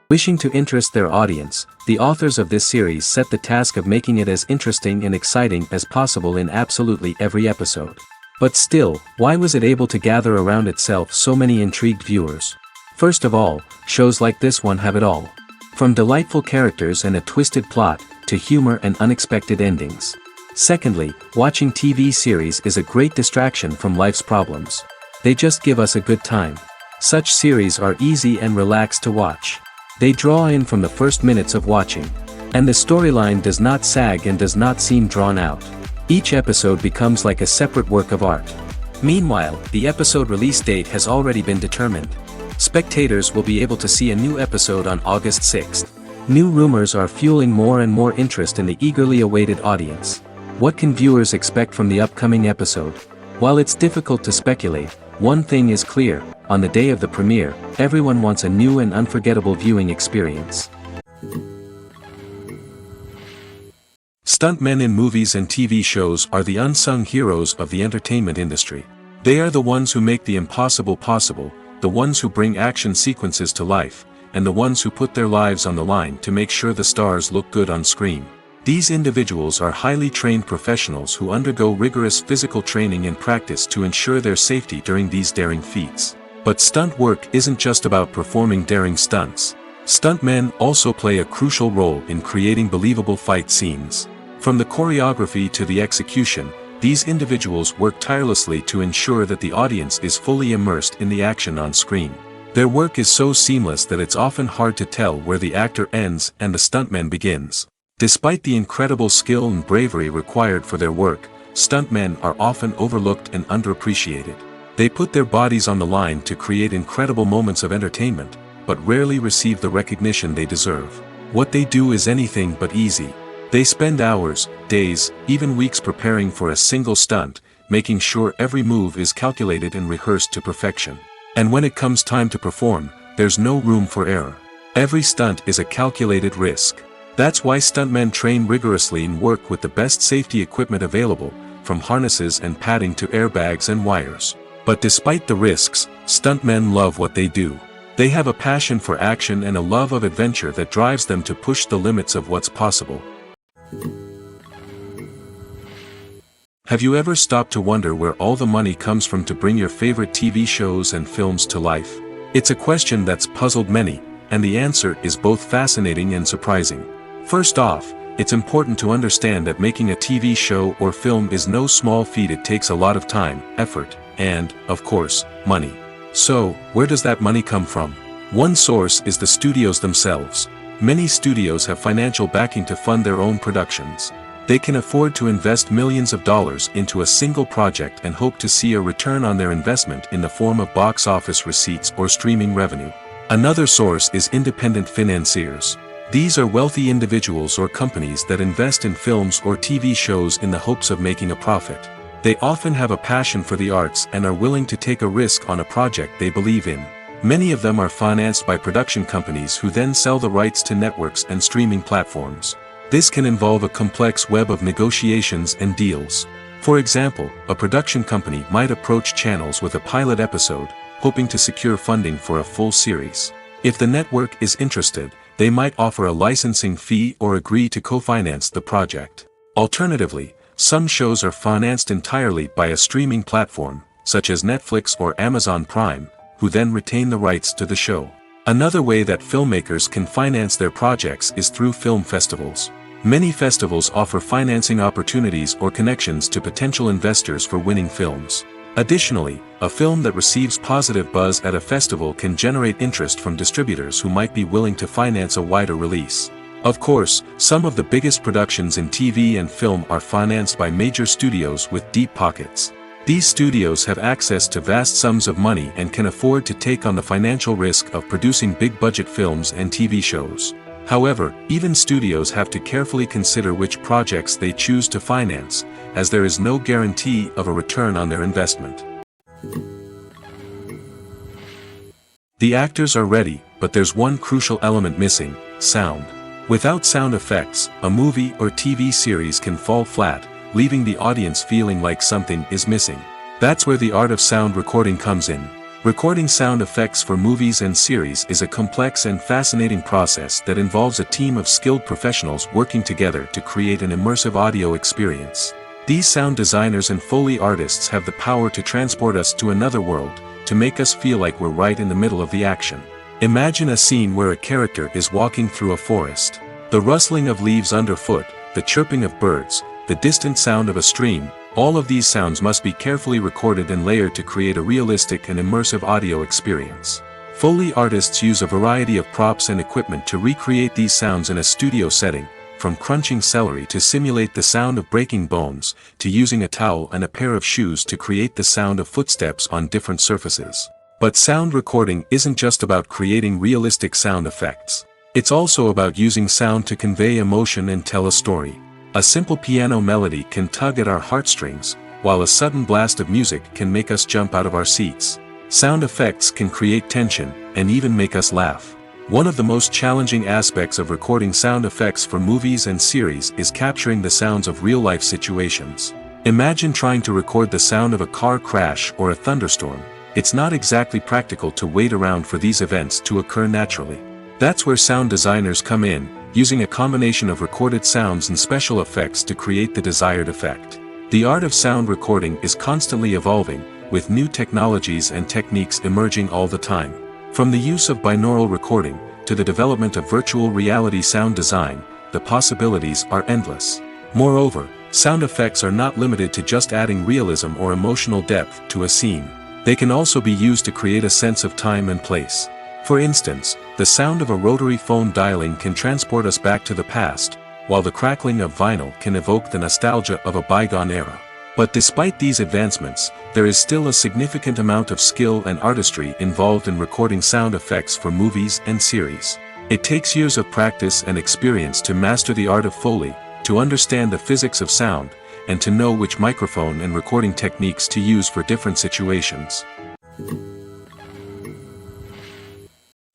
Wishing to interest their audience, the authors of this series set the task of making it as interesting and exciting as possible in absolutely every episode. But still, why was it able to gather around itself so many intrigued viewers? First of all, shows like this one have it all. From delightful characters and a twisted plot, to humor and unexpected endings. Secondly, watching TV series is a great distraction from life's problems. They just give us a good time. Such series are easy and relaxed to watch. They draw in from the first minutes of watching. And the storyline does not sag and does not seem drawn out. Each episode becomes like a separate work of art. Meanwhile, the episode release date has already been determined. Spectators will be able to see a new episode on August 6th. New rumors are fueling more and more interest in the eagerly awaited audience. What can viewers expect from the upcoming episode? While it's difficult to speculate, one thing is clear: on the day of the premiere, everyone wants a new and unforgettable viewing experience. Stuntmen in movies and TV shows are the unsung heroes of the entertainment industry. They are the ones who make the impossible possible, the ones who bring action sequences to life, and the ones who put their lives on the line to make sure the stars look good on screen. These individuals are highly trained professionals who undergo rigorous physical training and practice to ensure their safety during these daring feats. But stunt work isn't just about performing daring stunts. Stuntmen also play a crucial role in creating believable fight scenes. From the choreography to the execution, these individuals work tirelessly to ensure that the audience is fully immersed in the action on screen. Their work is so seamless that it's often hard to tell where the actor ends and the stuntman begins. Despite the incredible skill and bravery required for their work, stuntmen are often overlooked and underappreciated. They put their bodies on the line to create incredible moments of entertainment, but rarely receive the recognition they deserve. What they do is anything but easy. They spend hours, days, even weeks preparing for a single stunt, making sure every move is calculated and rehearsed to perfection. And when it comes time to perform, there's no room for error. Every stunt is a calculated risk. That's why stuntmen train rigorously and work with the best safety equipment available, from harnesses and padding to airbags and wires. But despite the risks, stuntmen love what they do. They have a passion for action and a love of adventure that drives them to push the limits of what's possible. Have you ever stopped to wonder where all the money comes from to bring your favorite TV shows and films to life? It's a question that's puzzled many, and the answer is both fascinating and surprising. First off, it's important to understand that making a TV show or film is no small feat. It takes a lot of time, effort, and, of course, money. So, where does that money come from? One source is the studios themselves. Many studios have financial backing to fund their own productions. They can afford to invest millions of dollars into a single project and hope to see a return on their investment in the form of box office receipts or streaming revenue. Another source is independent financiers. These are wealthy individuals or companies that invest in films or TV shows in the hopes of making a profit. They often have a passion for the arts and are willing to take a risk on a project they believe in. Many of them are financed by production companies who then sell the rights to networks and streaming platforms. This can involve a complex web of negotiations and deals. For example, a production company might approach channels with a pilot episode, hoping to secure funding for a full series. If the network is interested, they might offer a licensing fee or agree to co-finance the project. Alternatively, some shows are financed entirely by a streaming platform, such as Netflix or Amazon Prime, who then retain the rights to the show. Another way that filmmakers can finance their projects is through film festivals. Many festivals offer financing opportunities or connections to potential investors for winning films. Additionally, a film that receives positive buzz at a festival can generate interest from distributors who might be willing to finance a wider release. Of course, some of the biggest productions in TV and film are financed by major studios with deep pockets. These studios have access to vast sums of money and can afford to take on the financial risk of producing big-budget films and TV shows. However, even studios have to carefully consider which projects they choose to finance, as there is no guarantee of a return on their investment. The actors are ready, but there's one crucial element missing: sound. Without sound effects, a movie or TV series can fall flat, leaving the audience feeling like something is missing. That's where the art of sound recording comes in. Recording sound effects for movies and series is a complex and fascinating process that involves a team of skilled professionals working together to create an immersive audio experience. These sound designers and Foley artists have the power to transport us to another world, to make us feel like we're right in the middle of the action. Imagine a scene where a character is walking through a forest. The rustling of leaves underfoot, the chirping of birds, the distant sound of a stream, all of these sounds must be carefully recorded and layered to create a realistic and immersive audio experience. Foley artists use a variety of props and equipment to recreate these sounds in a studio setting, from crunching celery to simulate the sound of breaking bones, to using a towel and a pair of shoes to create the sound of footsteps on different surfaces. But sound recording isn't just about creating realistic sound effects. It's also about using sound to convey emotion and tell a story. A simple piano melody can tug at our heartstrings, while a sudden blast of music can make us jump out of our seats. Sound effects can create tension, and even make us laugh. One of the most challenging aspects of recording sound effects for movies and series is capturing the sounds of real-life situations. Imagine trying to record the sound of a car crash or a thunderstorm. It's not exactly practical to wait around for these events to occur naturally. That's where sound designers come in, using a combination of recorded sounds and special effects to create the desired effect. The art of sound recording is constantly evolving, with new technologies and techniques emerging all the time. From the use of binaural recording, to the development of virtual reality sound design, the possibilities are endless. Moreover, sound effects are not limited to just adding realism or emotional depth to a scene. They can also be used to create a sense of time and place. For instance, the sound of a rotary phone dialing can transport us back to the past, while the crackling of vinyl can evoke the nostalgia of a bygone era. But despite these advancements, there is still a significant amount of skill and artistry involved in recording sound effects for movies and series. It takes years of practice and experience to master the art of Foley, to understand the physics of sound, and to know which microphone and recording techniques to use for different situations.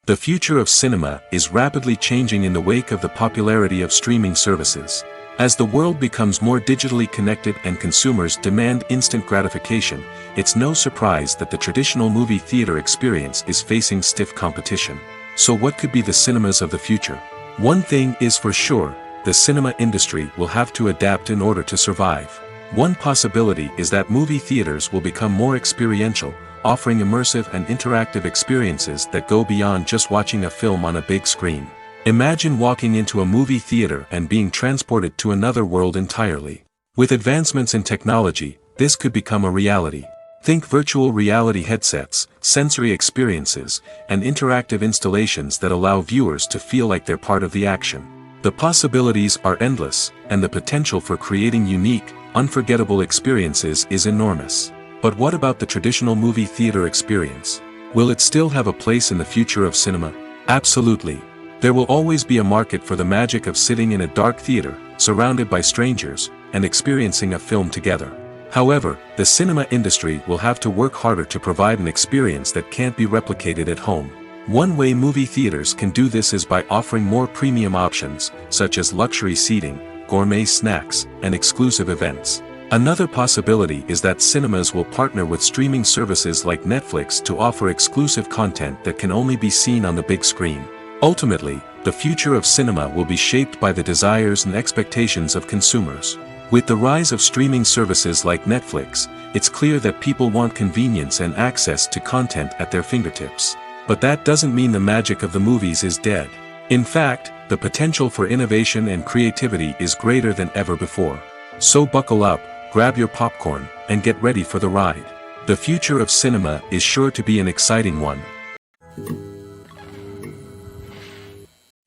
The future of cinema is rapidly changing in the wake of the popularity of streaming services. As the world becomes more digitally connected and consumers demand instant gratification, it's no surprise that the traditional movie theater experience is facing stiff competition. So what could be the cinemas of the future? One thing is for sure, the cinema industry will have to adapt in order to survive. One possibility is that movie theaters will become more experiential, offering immersive and interactive experiences that go beyond just watching a film on a big screen. Imagine walking into a movie theater and being transported to another world entirely. With advancements in technology, this could become a reality. Think virtual reality headsets, sensory experiences, and interactive installations that allow viewers to feel like they're part of the action. The possibilities are endless, and the potential for creating unique, unforgettable experiences is enormous. But what about the traditional movie theater experience? Will it still have a place in the future of cinema? Absolutely. There will always be a market for the magic of sitting in a dark theater, surrounded by strangers, and experiencing a film together. However, the cinema industry will have to work harder to provide an experience that can't be replicated at home. One way movie theaters can do this is by offering more premium options, such as luxury seating, gourmet snacks, and exclusive events. Another possibility is that cinemas will partner with streaming services like Netflix to offer exclusive content that can only be seen on the big screen. Ultimately, the future of cinema will be shaped by the desires and expectations of consumers. With the rise of streaming services like Netflix, it's clear that people want convenience and access to content at their fingertips. But that doesn't mean the magic of the movies is dead. In fact, the potential for innovation and creativity is greater than ever before. So buckle up, grab your popcorn, and get ready for the ride. The future of cinema is sure to be an exciting one.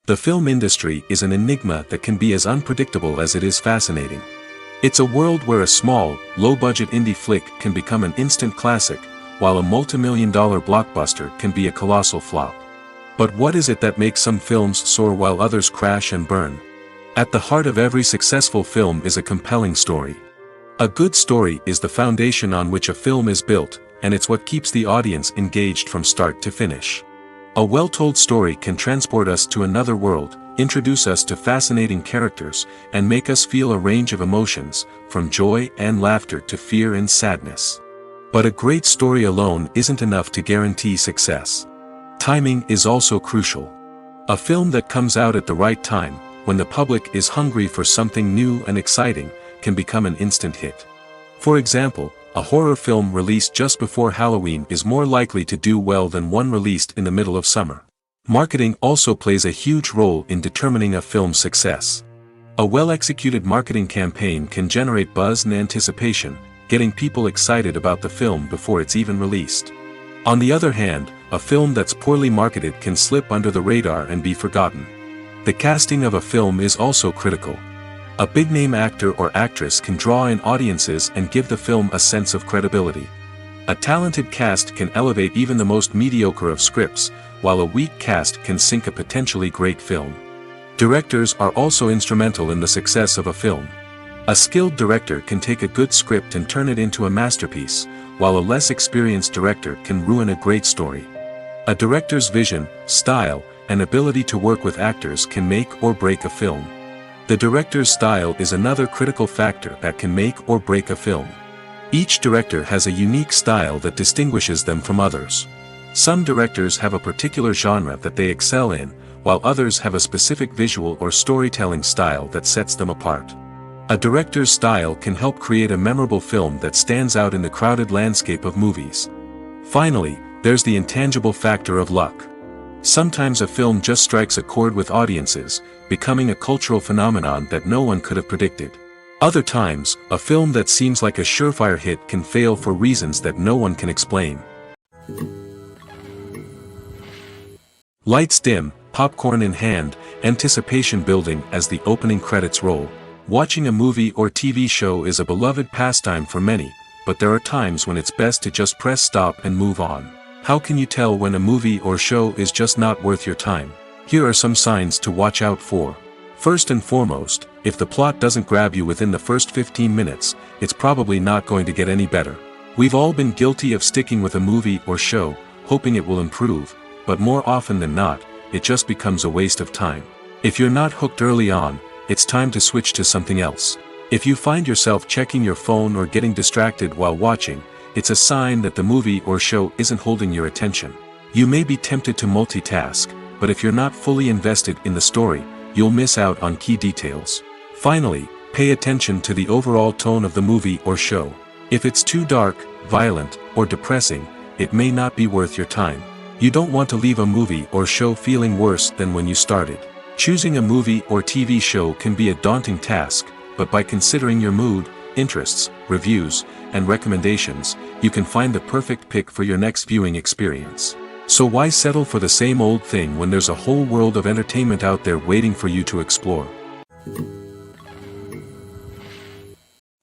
The film industry is an enigma that can be as unpredictable as it is fascinating. It's a world where a small, low-budget indie flick can become an instant classic, while a multi-million-dollar blockbuster can be a colossal flop. But what is it that makes some films soar while others crash and burn? At the heart of every successful film is a compelling story. A good story is the foundation on which a film is built, and it's what keeps the audience engaged from start to finish. A well-told story can transport us to another world, introduce us to fascinating characters, and make us feel a range of emotions, from joy and laughter to fear and sadness. But a great story alone isn't enough to guarantee success. Timing is also crucial. A film that comes out at the right time, when the public is hungry for something new and exciting, can become an instant hit. For example, a horror film released just before Halloween is more likely to do well than one released in the middle of summer. Marketing also plays a huge role in determining a film's success. A well-executed marketing campaign can generate buzz and anticipation, getting people excited about the film before it's even released. On the other hand, a film that's poorly marketed can slip under the radar and be forgotten. The casting of a film is also critical. A big-name actor or actress can draw in audiences and give the film a sense of credibility. A talented cast can elevate even the most mediocre of scripts, while a weak cast can sink a potentially great film. Directors are also instrumental in the success of a film. A skilled director can take a good script and turn it into a masterpiece, while a less experienced director can ruin a great story. A director's vision, style, and ability to work with actors can make or break a film. The director's style is another critical factor that can make or break a film. Each director has a unique style that distinguishes them from others. Some directors have a particular genre that they excel in, while others have a specific visual or storytelling style that sets them apart. A director's style can help create a memorable film that stands out in the crowded landscape of movies. Finally, there's the intangible factor of luck. Sometimes a film just strikes a chord with audiences, becoming a cultural phenomenon that no one could have predicted. Other times, a film that seems like a surefire hit can fail for reasons that no one can explain. Lights dim, popcorn in hand, anticipation building as the opening credits roll. Watching a movie or TV show is a beloved pastime for many, but there are times when it's best to just press stop and move on. How can you tell when a movie or show is just not worth your time? Here are some signs to watch out for. First and foremost, if the plot doesn't grab you within the first 15 minutes, it's probably not going to get any better. We've all been guilty of sticking with a movie or show, hoping it will improve, but more often than not, it just becomes a waste of time. If you're not hooked early on, it's time to switch to something else. If you find yourself checking your phone or getting distracted while watching, it's a sign that the movie or show isn't holding your attention. You may be tempted to multitask, but if you're not fully invested in the story, you'll miss out on key details. Finally, pay attention to the overall tone of the movie or show. If it's too dark, violent, or depressing, it may not be worth your time. You don't want to leave a movie or show feeling worse than when you started. Choosing a movie or TV show can be a daunting task, but by considering your mood, interests, reviews, and recommendations, you can find the perfect pick for your next viewing experience. So why settle for the same old thing when there's a whole world of entertainment out there waiting for you to explore?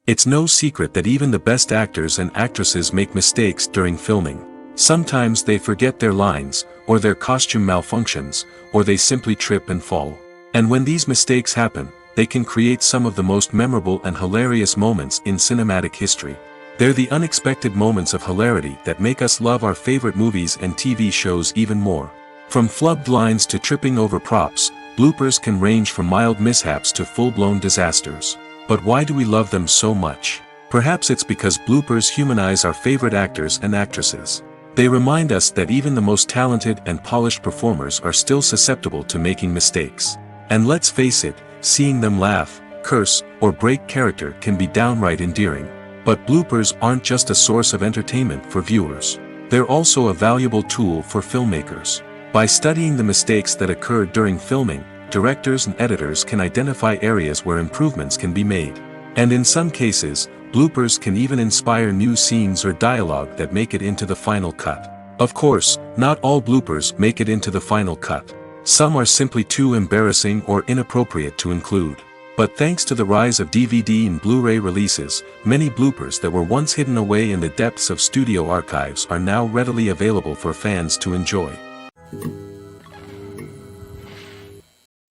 It's no secret that even the best actors and actresses make mistakes during filming. Sometimes they forget their lines, or their costume malfunctions, or they simply trip and fall. And when these mistakes happen, they can create some of the most memorable and hilarious moments in cinematic history. They're the unexpected moments of hilarity that make us love our favorite movies and TV shows even more. From flubbed lines to tripping over props, bloopers can range from mild mishaps to full-blown disasters. But why do we love them so much? Perhaps it's because bloopers humanize our favorite actors and actresses. They remind us that even the most talented and polished performers are still susceptible to making mistakes. And let's face it, seeing them laugh, curse, or break character can be downright endearing. But bloopers aren't just a source of entertainment for viewers. They're also a valuable tool for filmmakers. By studying the mistakes that occurred during filming, directors and editors can identify areas where improvements can be made. And in some cases, bloopers can even inspire new scenes or dialogue that make it into the final cut. Of course, not all bloopers make it into the final cut. Some are simply too embarrassing or inappropriate to include. But thanks to the rise of DVD and Blu-ray releases, many bloopers that were once hidden away in the depths of studio archives are now readily available for fans to enjoy.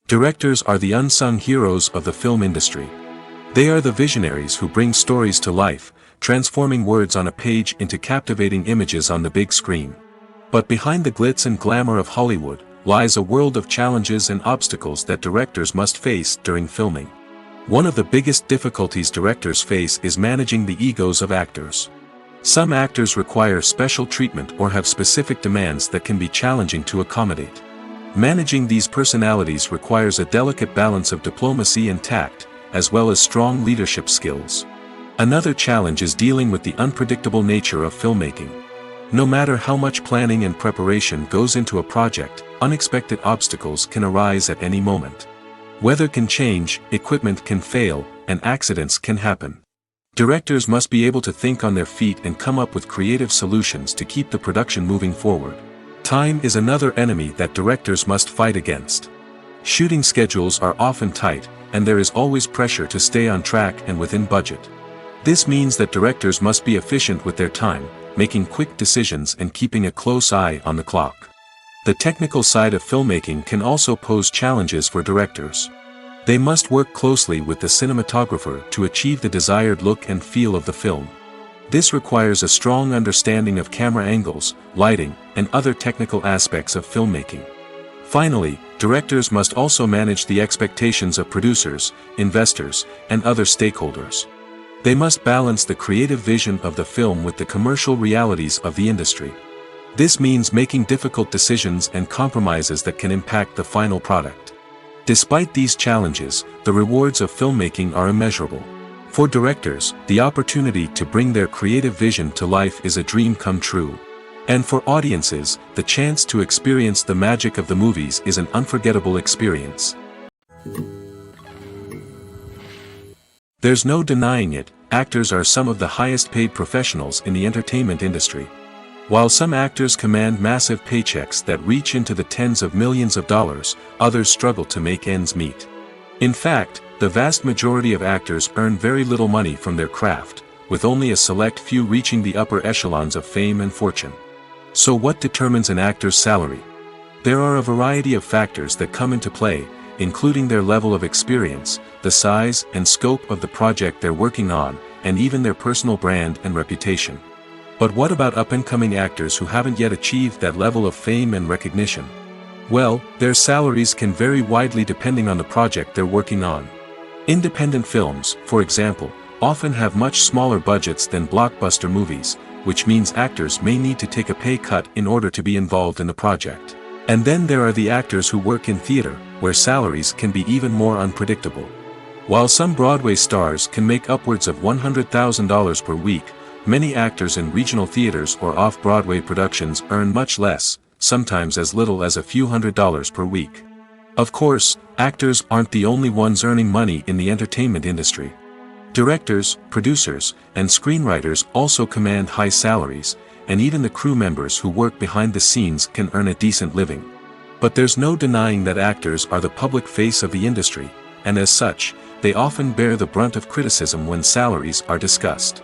Directors are the unsung heroes of the film industry. They are the visionaries who bring stories to life, transforming words on a page into captivating images on the big screen. But behind the glitz and glamour of Hollywood, lies a world of challenges and obstacles that directors must face during filming. One of the biggest difficulties directors face is managing the egos of actors. Some actors require special treatment or have specific demands that can be challenging to accommodate. Managing these personalities requires a delicate balance of diplomacy and tact, as well as strong leadership skills. Another challenge is dealing with the unpredictable nature of filmmaking. No matter how much planning and preparation goes into a project, unexpected obstacles can arise at any moment. Weather can change, equipment can fail, and accidents can happen. Directors must be able to think on their feet and come up with creative solutions to keep the production moving forward. Time is another enemy that directors must fight against. Shooting schedules are often tight, and there is always pressure to stay on track and within budget. This means that directors must be efficient with their time, making quick decisions and keeping a close eye on the clock. The technical side of filmmaking can also pose challenges for directors. They must work closely with the cinematographer to achieve the desired look and feel of the film. This requires a strong understanding of camera angles, lighting, and other technical aspects of filmmaking. Finally, directors must also manage the expectations of producers, investors, and other stakeholders. They must balance the creative vision of the film with the commercial realities of the industry. This means making difficult decisions and compromises that can impact the final product. Despite these challenges, the rewards of filmmaking are immeasurable. For directors, the opportunity to bring their creative vision to life is a dream come true. And for audiences, the chance to experience the magic of the movies is an unforgettable experience. There's no denying it, actors are some of the highest paid professionals in the entertainment industry. While some actors command massive paychecks that reach into the tens of millions of dollars, others struggle to make ends meet. In fact, the vast majority of actors earn very little money from their craft, with only a select few reaching the upper echelons of fame and fortune. So what determines an actor's salary? There are a variety of factors that come into play, including their level of experience, the size and scope of the project they're working on, and even their personal brand and reputation. But what about up-and-coming actors who haven't yet achieved that level of fame and recognition? Well, their salaries can vary widely depending on the project they're working on. Independent films, for example, often have much smaller budgets than blockbuster movies, which means actors may need to take a pay cut in order to be involved in the project. And then there are the actors who work in theater, where salaries can be even more unpredictable. While some Broadway stars can make upwards of $100,000 per week, many actors in regional theaters or off-Broadway productions earn much less, sometimes as little as a few $100s per week. Of course, actors aren't the only ones earning money in the entertainment industry. Directors, producers, and screenwriters also command high salaries, and even the crew members who work behind the scenes can earn a decent living. But there's no denying that actors are the public face of the industry, and as such, they often bear the brunt of criticism when salaries are discussed.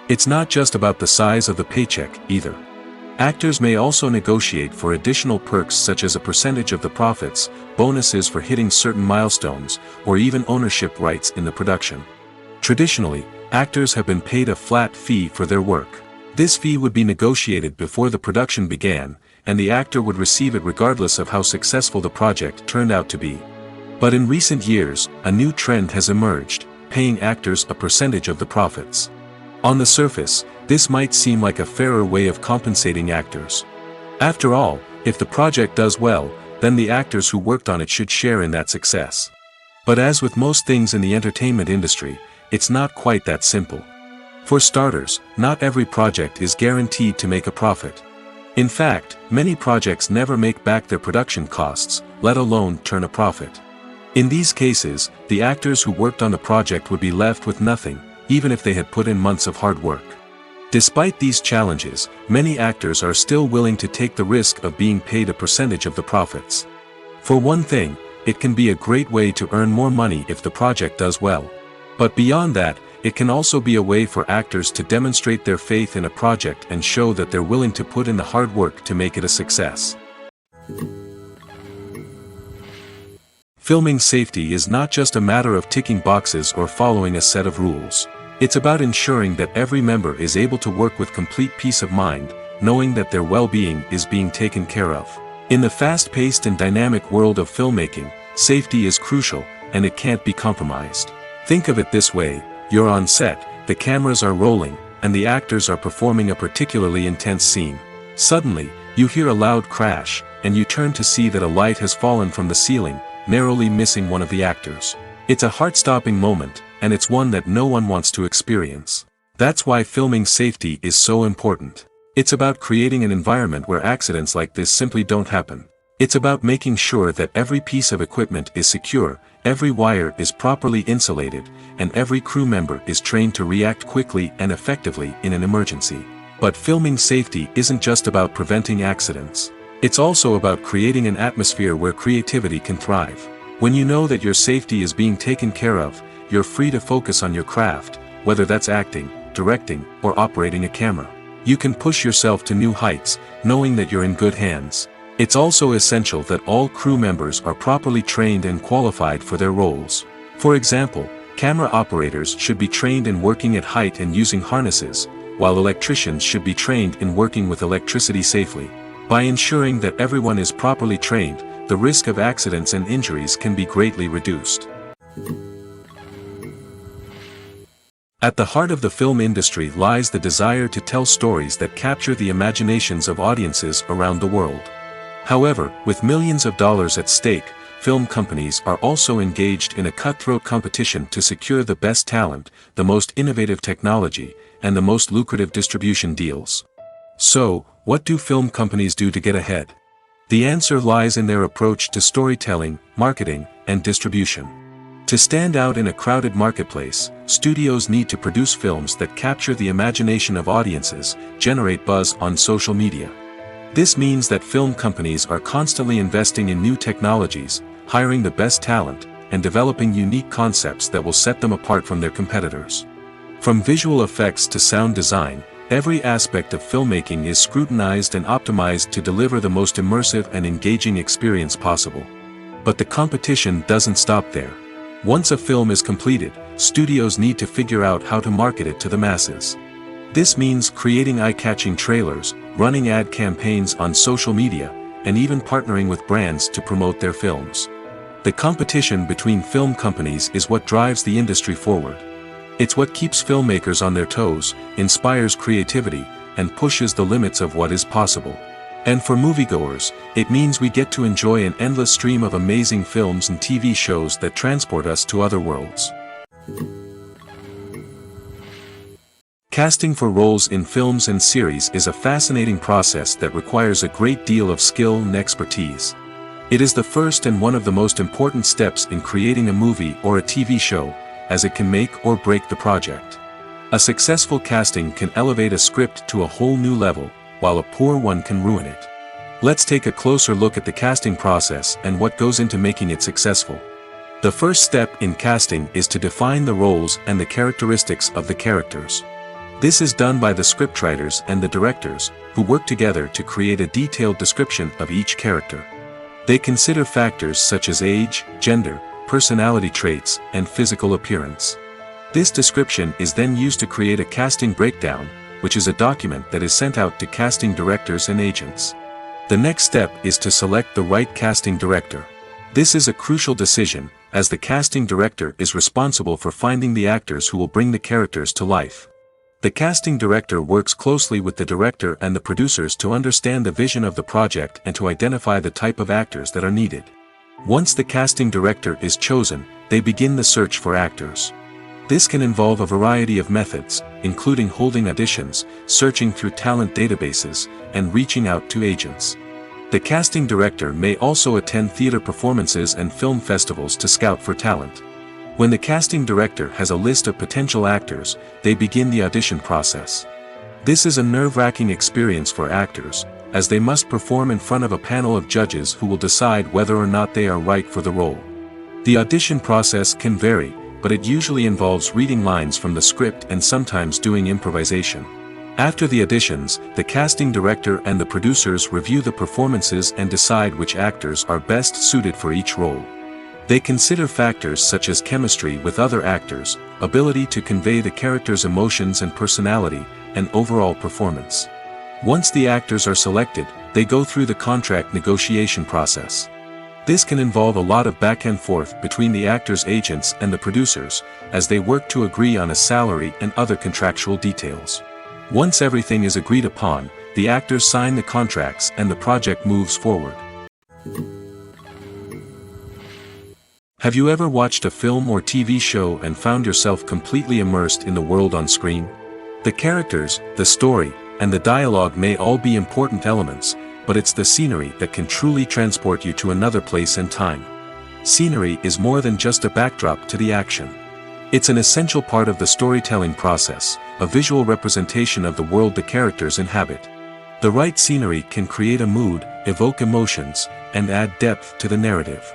It's not just about the size of the paycheck, either. Actors may also negotiate for additional perks such as a percentage of the profits, bonuses for hitting certain milestones, or even ownership rights in the production. Traditionally, actors have been paid a flat fee for their work. This fee would be negotiated before the production began, and the actor would receive it regardless of how successful the project turned out to be. But in recent years, a new trend has emerged, paying actors a percentage of the profits. On the surface, this might seem like a fairer way of compensating actors. After all, if the project does well, then the actors who worked on it should share in that success. But as with most things in the entertainment industry, it's not quite that simple. For starters, not every project is guaranteed to make a profit. In fact, many projects never make back their production costs, let alone turn a profit. In these cases, the actors who worked on the project would be left with nothing, even if they had put in months of hard work. Despite these challenges, many actors are still willing to take the risk of being paid a percentage of the profits. For one thing, it can be a great way to earn more money if the project does well. But beyond that, it can also be a way for actors to demonstrate their faith in a project and show that they're willing to put in the hard work to make it a success. Filming safety is not just a matter of ticking boxes or following a set of rules. It's about ensuring that every member is able to work with complete peace of mind, knowing that their well-being is being taken care of. In the fast-paced and dynamic world of filmmaking, safety is crucial, and it can't be compromised. Think of it this way: you're on set, the cameras are rolling, and the actors are performing a particularly intense scene. Suddenly, you hear a loud crash, and you turn to see that a light has fallen from the ceiling, narrowly missing one of the actors. It's a heart-stopping moment, and it's one that no one wants to experience. That's why filming safety is so important. It's about creating an environment where accidents like this simply don't happen. It's about making sure that every piece of equipment is secure, every wire is properly insulated, and every crew member is trained to react quickly and effectively in an emergency. But filming safety isn't just about preventing accidents. It's also about creating an atmosphere where creativity can thrive. When you know that your safety is being taken care of, you're free to focus on your craft, whether that's acting, directing, or operating a camera. You can push yourself to new heights, knowing that you're in good hands. It's also essential that all crew members are properly trained and qualified for their roles. For example, camera operators should be trained in working at height and using harnesses, while electricians should be trained in working with electricity safely. By ensuring that everyone is properly trained, the risk of accidents and injuries can be greatly reduced. At the heart of the film industry lies the desire to tell stories that capture the imaginations of audiences around the world. However, with millions of dollars at stake, film companies are also engaged in a cutthroat competition to secure the best talent, the most innovative technology, and the most lucrative distribution deals. So, what do film companies do to get ahead? The answer lies in their approach to storytelling, marketing, and distribution. To stand out in a crowded marketplace, studios need to produce films that capture the imagination of audiences, generate buzz on social media. This means that film companies are constantly investing in new technologies, hiring the best talent, and developing unique concepts that will set them apart from their competitors. From visual effects to sound design, every aspect of filmmaking is scrutinized and optimized to deliver the most immersive and engaging experience possible. But the competition doesn't stop there. Once a film is completed, studios need to figure out how to market it to the masses. This means creating eye-catching trailers, running ad campaigns on social media, and even partnering with brands to promote their films. The competition between film companies is what drives the industry forward. It's what keeps filmmakers on their toes, inspires creativity, and pushes the limits of what is possible. And for moviegoers, it means we get to enjoy an endless stream of amazing films and TV shows that transport us to other worlds. Casting for roles in films and series is a fascinating process that requires a great deal of skill and expertise. It is the first and one of the most important steps in creating a movie or a TV show, as it can make or break the project. A successful casting can elevate a script to a whole new level, while a poor one can ruin it. Let's take a closer look at the casting process and what goes into making it successful. The first step in casting is to define the roles and the characteristics of the characters. This is done by the scriptwriters and the directors, who work together to create a detailed description of each character. They consider factors such as age, gender, personality traits, and physical appearance. This description is then used to create a casting breakdown, which is a document that is sent out to casting directors and agents. The next step is to select the right casting director. This is a crucial decision, as the casting director is responsible for finding the actors who will bring the characters to life. The casting director works closely with the director and the producers to understand the vision of the project and to identify the type of actors that are needed. Once the casting director is chosen, they begin the search for actors. This can involve a variety of methods, including holding auditions, searching through talent databases, and reaching out to agents. The casting director may also attend theater performances and film festivals to scout for talent. When the casting director has a list of potential actors, they begin the audition process. This is a nerve-wracking experience for actors, as they must perform in front of a panel of judges who will decide whether or not they are right for the role. The audition process can vary, but it usually involves reading lines from the script and sometimes doing improvisation. After the auditions, the casting director and the producers review the performances and decide which actors are best suited for each role. They consider factors such as chemistry with other actors, ability to convey the character's emotions and personality, and overall performance. Once the actors are selected, they go through the contract negotiation process. This can involve a lot of back and forth between the actors' agents and the producers, as they work to agree on a salary and other contractual details. Once everything is agreed upon, the actors sign the contracts and the project moves forward. Have you ever watched a film or TV show and found yourself completely immersed in the world on screen? The characters, the story, and the dialogue may all be important elements, but it's the scenery that can truly transport you to another place and time. Scenery is more than just a backdrop to the action. It's an essential part of the storytelling process, a visual representation of the world the characters inhabit. The right scenery can create a mood, evoke emotions, and add depth to the narrative.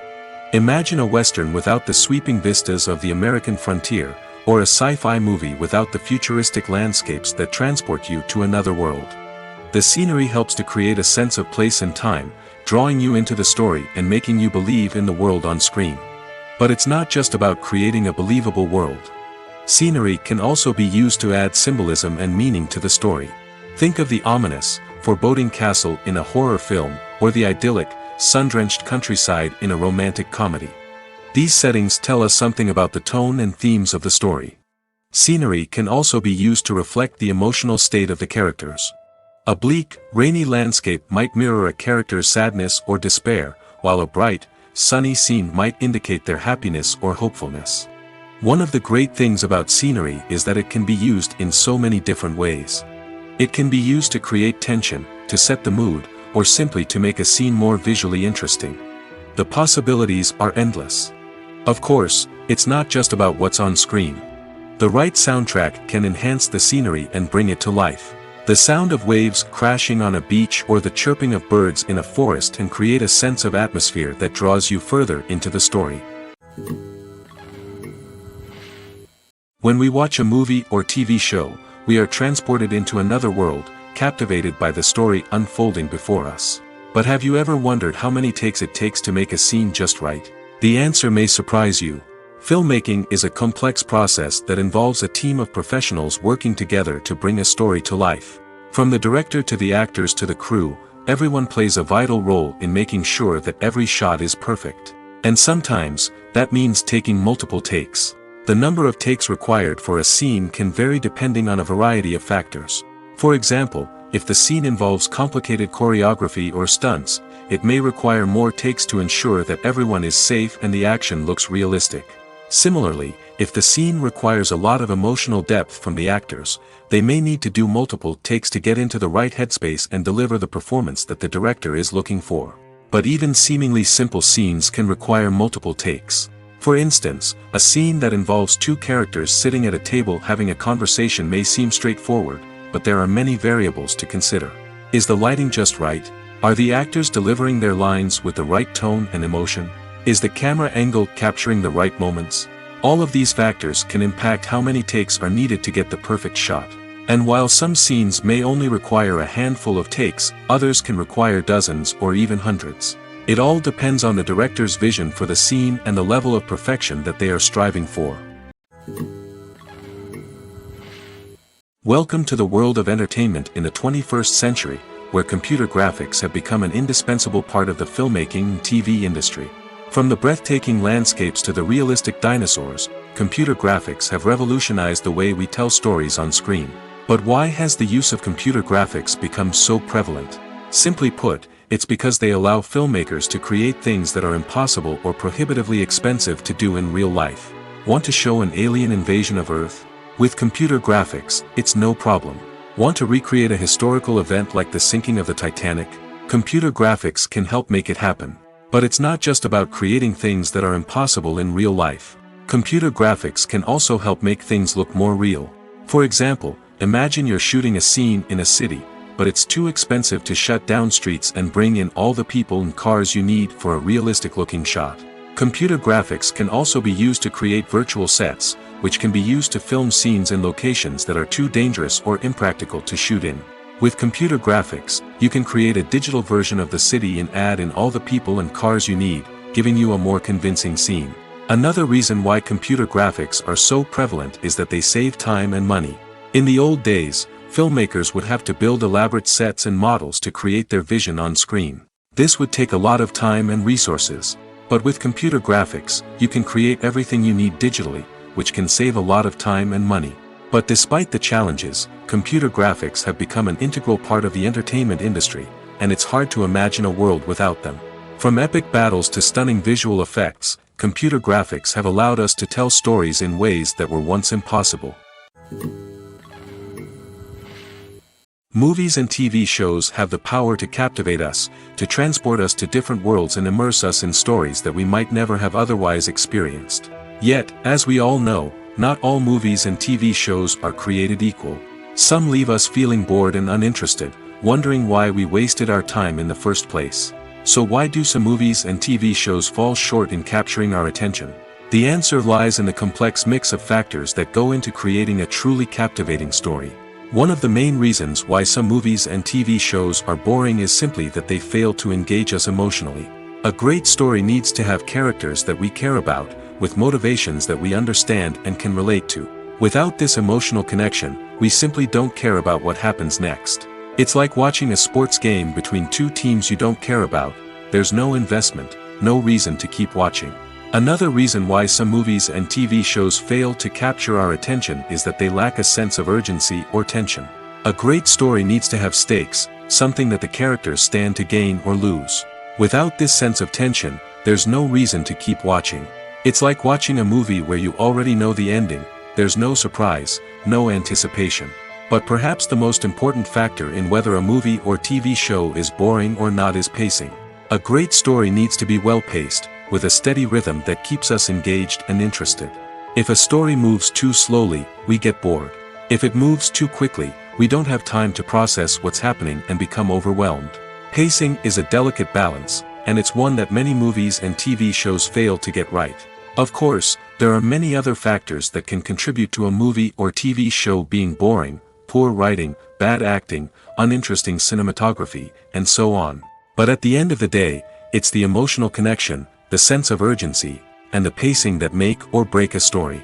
Imagine a Western without the sweeping vistas of the American frontier, or a sci-fi movie without the futuristic landscapes that transport you to another world. The scenery helps to create a sense of place and time, drawing you into the story and making you believe in the world on screen. But it's not just about creating a believable world. Scenery can also be used to add symbolism and meaning to the story. Think of the ominous, foreboding castle in a horror film, or the idyllic, sun-drenched countryside in a romantic comedy. These settings tell us something about the tone and themes of the story. Scenery can also be used to reflect the emotional state of the characters. A bleak, rainy landscape might mirror a character's sadness or despair, while a bright, sunny scene might indicate their happiness or hopefulness. One of the great things about scenery is that it can be used in so many different ways. It can be used to create tension, to set the mood, or simply to make a scene more visually interesting. The possibilities are endless. Of course, it's not just about what's on screen. The right soundtrack can enhance the scenery and bring it to life. The sound of waves crashing on a beach or the chirping of birds in a forest can create a sense of atmosphere that draws you further into the story. When we watch a movie or TV show, we are transported into another world, captivated by the story unfolding before us. But have you ever wondered how many takes it takes to make a scene just right? The answer may surprise you. Filmmaking is a complex process that involves a team of professionals working together to bring a story to life. From the director to the actors to the crew, everyone plays a vital role in making sure that every shot is perfect. And sometimes, that means taking multiple takes. The number of takes required for a scene can vary depending on a variety of factors. For example, if the scene involves complicated choreography or stunts, it may require more takes to ensure that everyone is safe and the action looks realistic. Similarly, if the scene requires a lot of emotional depth from the actors, they may need to do multiple takes to get into the right headspace and deliver the performance that the director is looking for. But even seemingly simple scenes can require multiple takes. For instance, a scene that involves two characters sitting at a table having a conversation may seem straightforward, but there are many variables to consider. Is the lighting just right? Are the actors delivering their lines with the right tone and emotion? Is the camera angle capturing the right moments? All of these factors can impact how many takes are needed to get the perfect shot. And while some scenes may only require a handful of takes, others can require dozens or even hundreds. It all depends on the director's vision for the scene and the level of perfection that they are striving for. Welcome to the world of entertainment in the 21st century, where computer graphics have become an indispensable part of the filmmaking and TV industry. From the breathtaking landscapes to the realistic dinosaurs, computer graphics have revolutionized the way we tell stories on screen. But why has the use of computer graphics become so prevalent? Simply put, it's because they allow filmmakers to create things that are impossible or prohibitively expensive to do in real life. Want to show an alien invasion of Earth? With computer graphics, it's no problem. Want to recreate a historical event like the sinking of the Titanic? Computer graphics can help make it happen. But it's not just about creating things that are impossible in real life. Computer graphics can also help make things look more real. For example, imagine you're shooting a scene in a city, but it's too expensive to shut down streets and bring in all the people and cars you need for a realistic-looking shot. Computer graphics can also be used to create virtual sets, which can be used to film scenes in locations that are too dangerous or impractical to shoot in. With computer graphics, you can create a digital version of the city and add in all the people and cars you need, giving you a more convincing scene. Another reason why computer graphics are so prevalent is that they save time and money. In the old days, filmmakers would have to build elaborate sets and models to create their vision on screen. This would take a lot of time and resources. But with computer graphics, you can create everything you need digitally, which can save a lot of time and money. But despite the challenges, computer graphics have become an integral part of the entertainment industry, and it's hard to imagine a world without them. From epic battles to stunning visual effects, computer graphics have allowed us to tell stories in ways that were once impossible. Movies and TV shows have the power to captivate us, to transport us to different worlds and immerse us in stories that we might never have otherwise experienced. Yet, as we all know, not all movies and TV shows are created equal. Some leave us feeling bored and uninterested, wondering why we wasted our time in the first place. So why do some movies and TV shows fall short in capturing our attention? The answer lies in the complex mix of factors that go into creating a truly captivating story. One of the main reasons why some movies and TV shows are boring is simply that they fail to engage us emotionally. A great story needs to have characters that we care about, with motivations that we understand and can relate to. Without this emotional connection, we simply don't care about what happens next. It's like watching a sports game between two teams you don't care about. There's no investment, no reason to keep watching. Another reason why some movies and TV shows fail to capture our attention is that they lack a sense of urgency or tension. A great story needs to have stakes, something that the characters stand to gain or lose. Without this sense of tension, there's no reason to keep watching. It's like watching a movie where you already know the ending. There's no surprise, no anticipation. But perhaps the most important factor in whether a movie or TV show is boring or not is pacing. A great story needs to be well-paced, with a steady rhythm that keeps us engaged and interested. If a story moves too slowly, we get bored. If it moves too quickly, we don't have time to process what's happening and become overwhelmed. Pacing is a delicate balance, and it's one that many movies and TV shows fail to get right. Of course, there are many other factors that can contribute to a movie or TV show being boring: poor writing, bad acting, uninteresting cinematography, and so on. But at the end of the day, it's the emotional connection, the sense of urgency, and the pacing that make or break a story.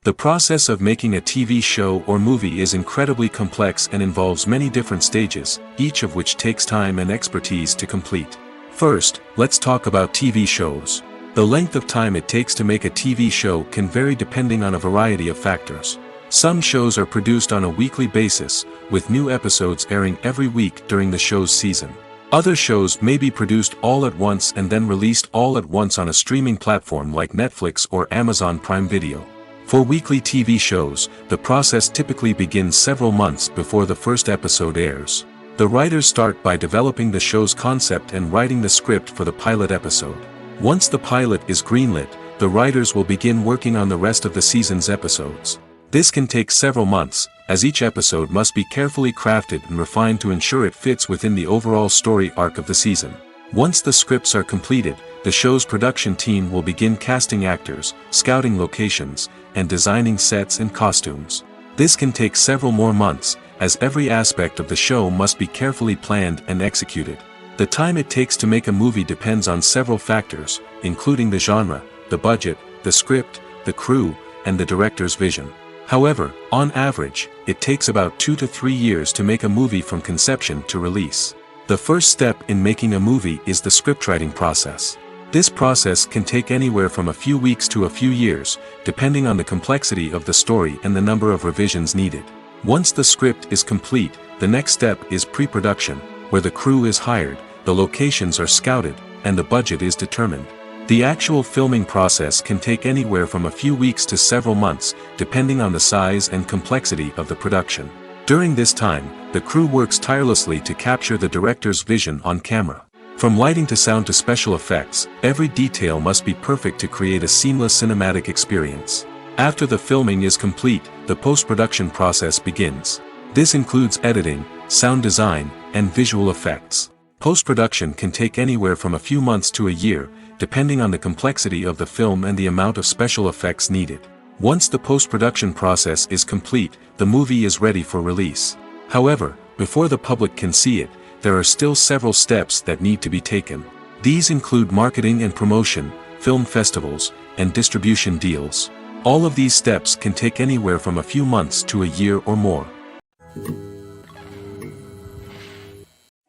The process of making a TV show or movie is incredibly complex and involves many different stages, each of which takes time and expertise to complete. First, let's talk about TV shows. The length of time it takes to make a TV show can vary depending on a variety of factors. Some shows are produced on a weekly basis, with new episodes airing every week during the show's season. Other shows may be produced all at once and then released all at once on a streaming platform like Netflix or Amazon Prime Video. For weekly TV shows, the process typically begins several months before the first episode airs. The writers start by developing the show's concept and writing the script for the pilot episode. Once the pilot is greenlit, the writers will begin working on the rest of the season's episodes. This can take several months, as each episode must be carefully crafted and refined to ensure it fits within the overall story arc of the season. Once the scripts are completed, the show's production team will begin casting actors, scouting locations, and designing sets and costumes. This can take several more months, as every aspect of the show must be carefully planned and executed. The time it takes to make a movie depends on several factors, including the genre, the budget, the script, the crew, and the director's vision. However, on average, it takes about 2 to 3 years to make a movie from conception to release. The first step in making a movie is the scriptwriting process. This process can take anywhere from a few weeks to a few years, depending on the complexity of the story and the number of revisions needed. Once the script is complete, the next step is pre-production, where the crew is hired, the locations are scouted, and the budget is determined. The actual filming process can take anywhere from a few weeks to several months, depending on the size and complexity of the production. During this time, the crew works tirelessly to capture the director's vision on camera. From lighting to sound to special effects, every detail must be perfect to create a seamless cinematic experience. After the filming is complete, the post-production process begins. This includes editing, sound design, and visual effects. Post-production can take anywhere from a few months to a year, depending on the complexity of the film and the amount of special effects needed. Once the post-production process is complete, the movie is ready for release. However, before the public can see it, there are still several steps that need to be taken. These include marketing and promotion, film festivals, and distribution deals. All of these steps can take anywhere from a few months to a year or more.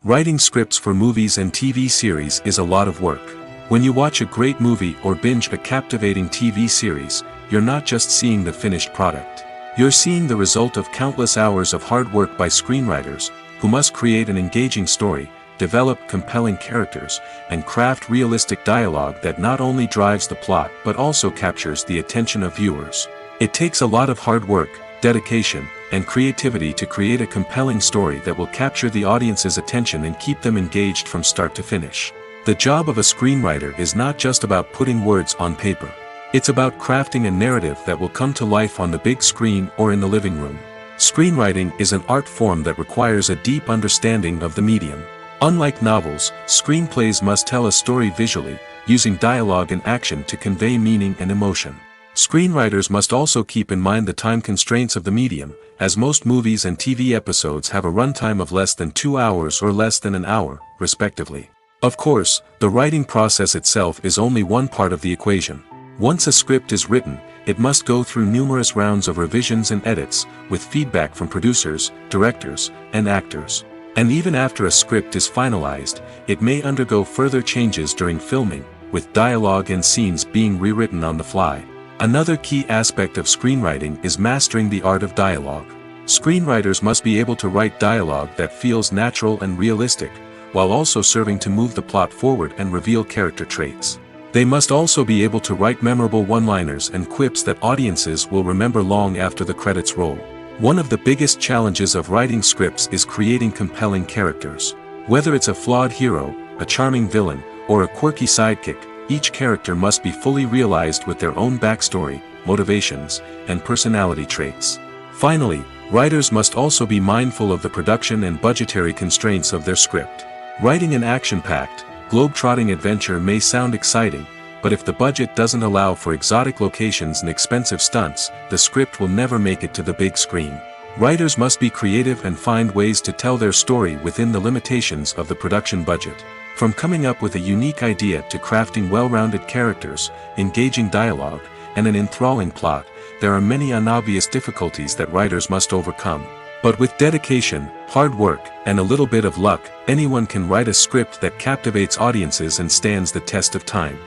Writing scripts for movies and TV series is a lot of work. When you watch a great movie or binge a captivating TV series, you're not just seeing the finished product. You're seeing the result of countless hours of hard work by screenwriters, who must create an engaging story, develop compelling characters, and craft realistic dialogue that not only drives the plot but also captures the attention of viewers. It takes a lot of hard work, dedication, and creativity to create a compelling story that will capture the audience's attention and keep them engaged from start to finish. The job of a screenwriter is not just about putting words on paper. It's about crafting a narrative that will come to life on the big screen or in the living room. Screenwriting is an art form that requires a deep understanding of the medium. Unlike novels, screenplays must tell a story visually, using dialogue and action to convey meaning and emotion. Screenwriters must also keep in mind the time constraints of the medium, as most movies and TV episodes have a runtime of less than 2 hours or less than an hour, respectively. Of course, the writing process itself is only one part of the equation. Once a script is written, it must go through numerous rounds of revisions and edits, with feedback from producers, directors, and actors. And even after a script is finalized, it may undergo further changes during filming, with dialogue and scenes being rewritten on the fly. Another key aspect of screenwriting is mastering the art of dialogue. Screenwriters must be able to write dialogue that feels natural and realistic, while also serving to move the plot forward and reveal character traits. They must also be able to write memorable one-liners and quips that audiences will remember long after the credits roll. One of the biggest challenges of writing scripts is creating compelling characters. Whether it's a flawed hero, a charming villain, or a quirky sidekick, each character must be fully realized with their own backstory, motivations, and personality traits. Finally, writers must also be mindful of the production and budgetary constraints of their script. Writing an action-packed, globe-trotting adventure may sound exciting, but if the budget doesn't allow for exotic locations and expensive stunts, the script will never make it to the big screen. Writers must be creative and find ways to tell their story within the limitations of the production budget. From coming up with a unique idea to crafting well-rounded characters, engaging dialogue, and an enthralling plot, there are many unobvious difficulties that writers must overcome. But with dedication, hard work, and a little bit of luck, anyone can write a script that captivates audiences and stands the test of time.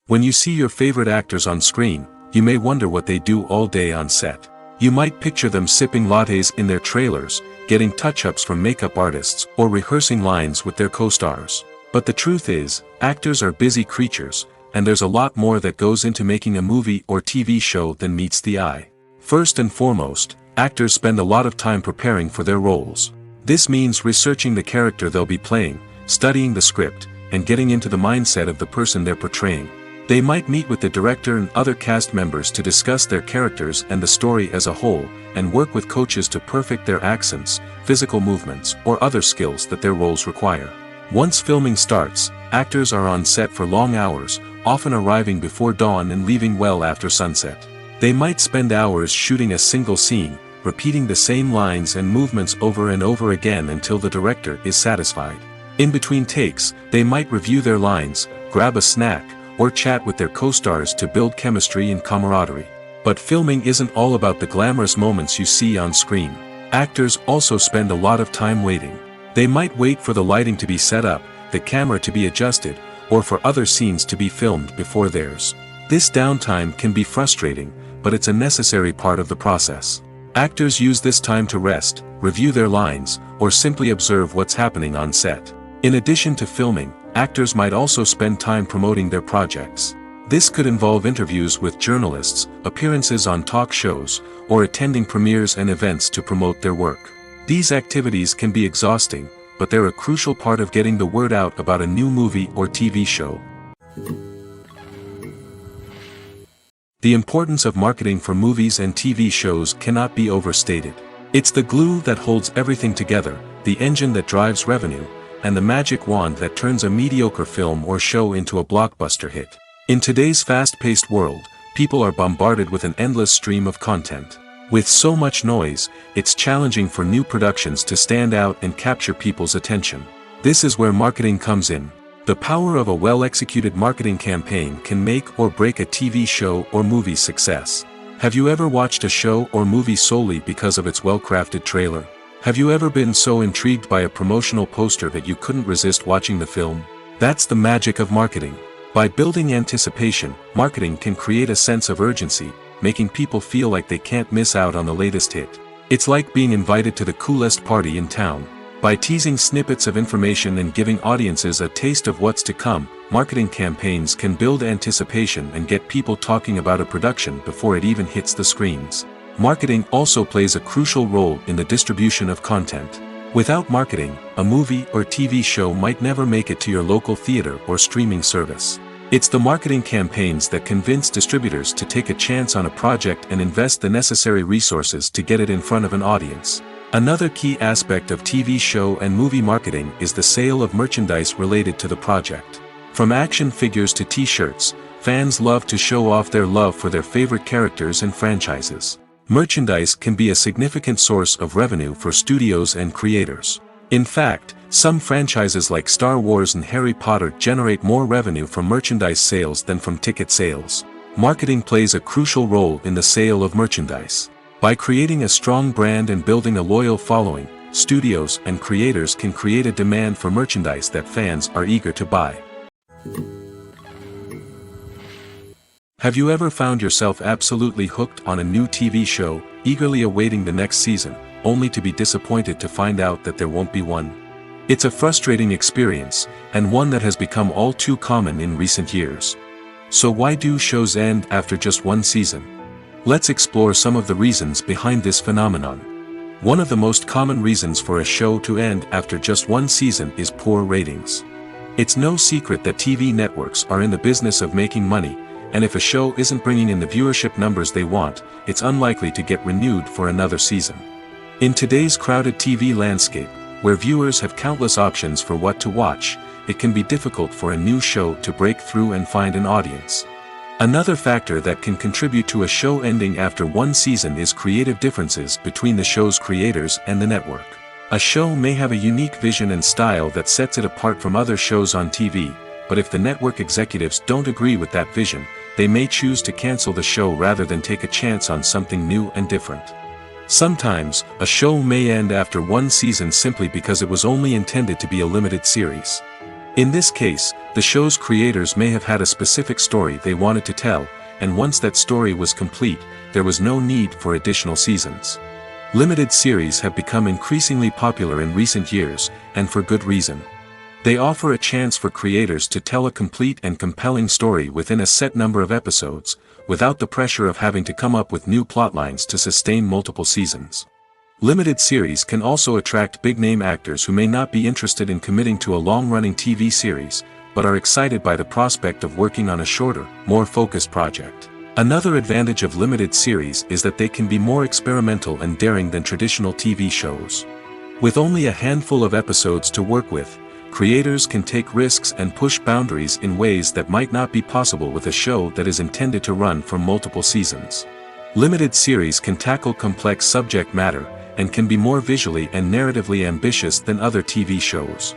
When you see your favorite actors on screen, you may wonder what they do all day on set. You might picture them sipping lattes in their trailers, getting touch-ups from makeup artists, or rehearsing lines with their co-stars. But the truth is, actors are busy creatures, and there's a lot more that goes into making a movie or TV show than meets the eye. First and foremost, actors spend a lot of time preparing for their roles. This means researching the character they'll be playing, studying the script, and getting into the mindset of the person they're portraying. They might meet with the director and other cast members to discuss their characters and the story as a whole, and work with coaches to perfect their accents, physical movements, or other skills that their roles require. Once filming starts, actors are on set for long hours, often arriving before dawn and leaving well after sunset. They might spend hours shooting a single scene, repeating the same lines and movements over and over again until the director is satisfied. In between takes, they might review their lines, grab a snack, or chat with their co-stars to build chemistry and camaraderie. But filming isn't all about the glamorous moments you see on screen. Actors also spend a lot of time waiting. They might wait for the lighting to be set up, the camera to be adjusted, or for other scenes to be filmed before theirs. This downtime can be frustrating, but it's a necessary part of the process. Actors use this time to rest, review their lines, or simply observe what's happening on set. In addition to filming, actors might also spend time promoting their projects. This could involve interviews with journalists, appearances on talk shows, or attending premieres and events to promote their work. These activities can be exhausting, but they're a crucial part of getting the word out about a new movie or TV show. The importance of marketing for movies and TV shows cannot be overstated. It's the glue that holds everything together, the engine that drives revenue, and the magic wand that turns a mediocre film or show into a blockbuster hit. In today's fast-paced world, people are bombarded with an endless stream of content. With so much noise, it's challenging for new productions to stand out and capture people's attention. This is where marketing comes in. The power of a well-executed marketing campaign can make or break a TV show or movie's success. Have you ever watched a show or movie solely because of its well-crafted trailer? Have you ever been so intrigued by a promotional poster that you couldn't resist watching the film? That's the magic of marketing. By building anticipation, marketing can create a sense of urgency, making people feel like they can't miss out on the latest hit. It's like being invited to the coolest party in town. By teasing snippets of information and giving audiences a taste of what's to come, marketing campaigns can build anticipation and get people talking about a production before it even hits the screens. Marketing also plays a crucial role in the distribution of content. Without marketing, a movie or TV show might never make it to your local theater or streaming service. It's the marketing campaigns that convince distributors to take a chance on a project and invest the necessary resources to get it in front of an audience. Another key aspect of TV show and movie marketing is the sale of merchandise related to the project. From action figures to t-shirts, fans love to show off their love for their favorite characters and franchises. Merchandise can be a significant source of revenue for studios and creators. In fact, some franchises like Star Wars and Harry Potter generate more revenue from merchandise sales than from ticket sales. Marketing plays a crucial role in the sale of merchandise. By creating a strong brand and building a loyal following, studios and creators can create a demand for merchandise that fans are eager to buy. Have you ever found yourself absolutely hooked on a new TV show, eagerly awaiting the next season, only to be disappointed to find out that there won't be one? It's a frustrating experience, and one that has become all too common in recent years. So why do shows end after just one season? Let's explore some of the reasons behind this phenomenon. One of the most common reasons for a show to end after just one season is poor ratings. It's no secret that TV networks are in the business of making money, and if a show isn't bringing in the viewership numbers they want, it's unlikely to get renewed for another season. In today's crowded TV landscape, where viewers have countless options for what to watch, it can be difficult for a new show to break through and find an audience. Another factor that can contribute to a show ending after one season is creative differences between the show's creators and the network. A show may have a unique vision and style that sets it apart from other shows on TV, but if the network executives don't agree with that vision, they may choose to cancel the show rather than take a chance on something new and different. Sometimes, a show may end after one season simply because it was only intended to be a limited series. In this case, the show's creators may have had a specific story they wanted to tell, and once that story was complete, there was no need for additional seasons. Limited series have become increasingly popular in recent years, and for good reason. They offer a chance for creators to tell a complete and compelling story within a set number of episodes, without the pressure of having to come up with new plotlines to sustain multiple seasons. Limited series can also attract big-name actors who may not be interested in committing to a long-running TV series, but are excited by the prospect of working on a shorter, more focused project. Another advantage of limited series is that they can be more experimental and daring than traditional TV shows. With only a handful of episodes to work with, creators can take risks and push boundaries in ways that might not be possible with a show that is intended to run for multiple seasons. Limited series can tackle complex subject matter, and can be more visually and narratively ambitious than other TV shows.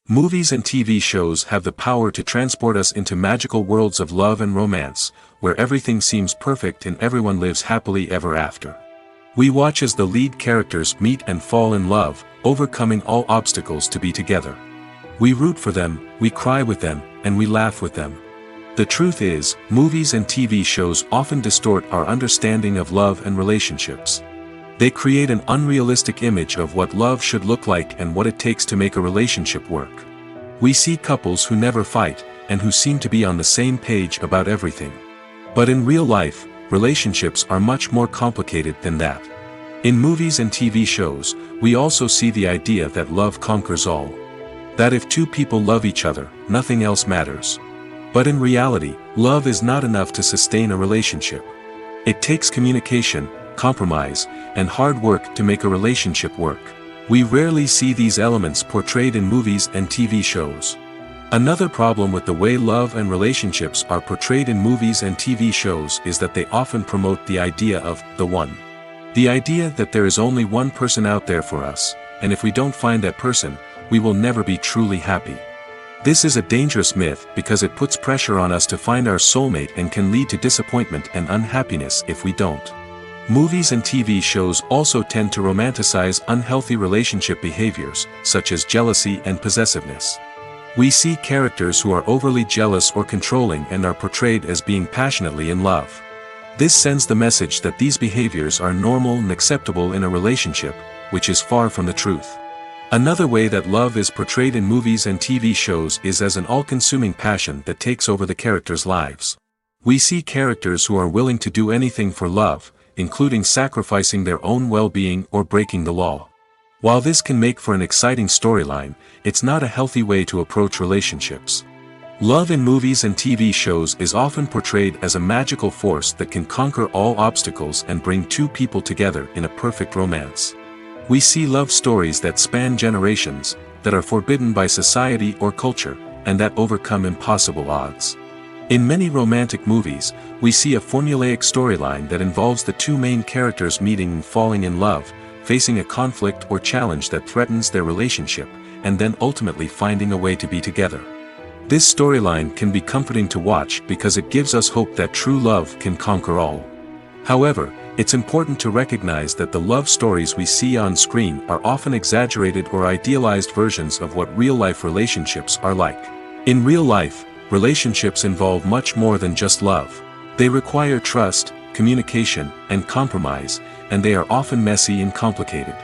Movies and TV shows have the power to transport us into magical worlds of love and romance, where everything seems perfect and everyone lives happily ever after. We watch as the lead characters meet and fall in love, overcoming all obstacles to be together. We root for them, we cry with them, and we laugh with them. The truth is, movies and TV shows often distort our understanding of love and relationships. They create an unrealistic image of what love should look like and what it takes to make a relationship work. We see couples who never fight, and who seem to be on the same page about everything. But in real life, relationships are much more complicated than that. In movies and TV shows, we also see the idea that love conquers all. That if two people love each other, nothing else matters. But in reality, love is not enough to sustain a relationship. It takes communication, compromise, and hard work to make a relationship work. We rarely see these elements portrayed in movies and TV shows. Another problem with the way love and relationships are portrayed in movies and TV shows is that they often promote the idea of the one. The idea that there is only one person out there for us, and if we don't find that person, we will never be truly happy. This is a dangerous myth because it puts pressure on us to find our soulmate and can lead to disappointment and unhappiness if we don't. Movies and TV shows also tend to romanticize unhealthy relationship behaviors, such as jealousy and possessiveness. We see characters who are overly jealous or controlling and are portrayed as being passionately in love. This sends the message that these behaviors are normal and acceptable in a relationship, which is far from the truth. Another way that love is portrayed in movies and TV shows is as an all-consuming passion that takes over the characters' lives. We see characters who are willing to do anything for love, including sacrificing their own well-being or breaking the law. While this can make for an exciting storyline, it's not a healthy way to approach relationships. Love in movies and TV shows is often portrayed as a magical force that can conquer all obstacles and bring two people together in a perfect romance. We see love stories that span generations, that are forbidden by society or culture, and that overcome impossible odds. In many romantic movies, we see a formulaic storyline that involves the two main characters meeting and falling in love, facing a conflict or challenge that threatens their relationship, and then ultimately finding a way to be together. This storyline can be comforting to watch because it gives us hope that true love can conquer all. However, it's important to recognize that the love stories we see on screen are often exaggerated or idealized versions of what real-life relationships are like. In real life, relationships involve much more than just love. They require trust, communication, and compromise, and they are often messy and complicated.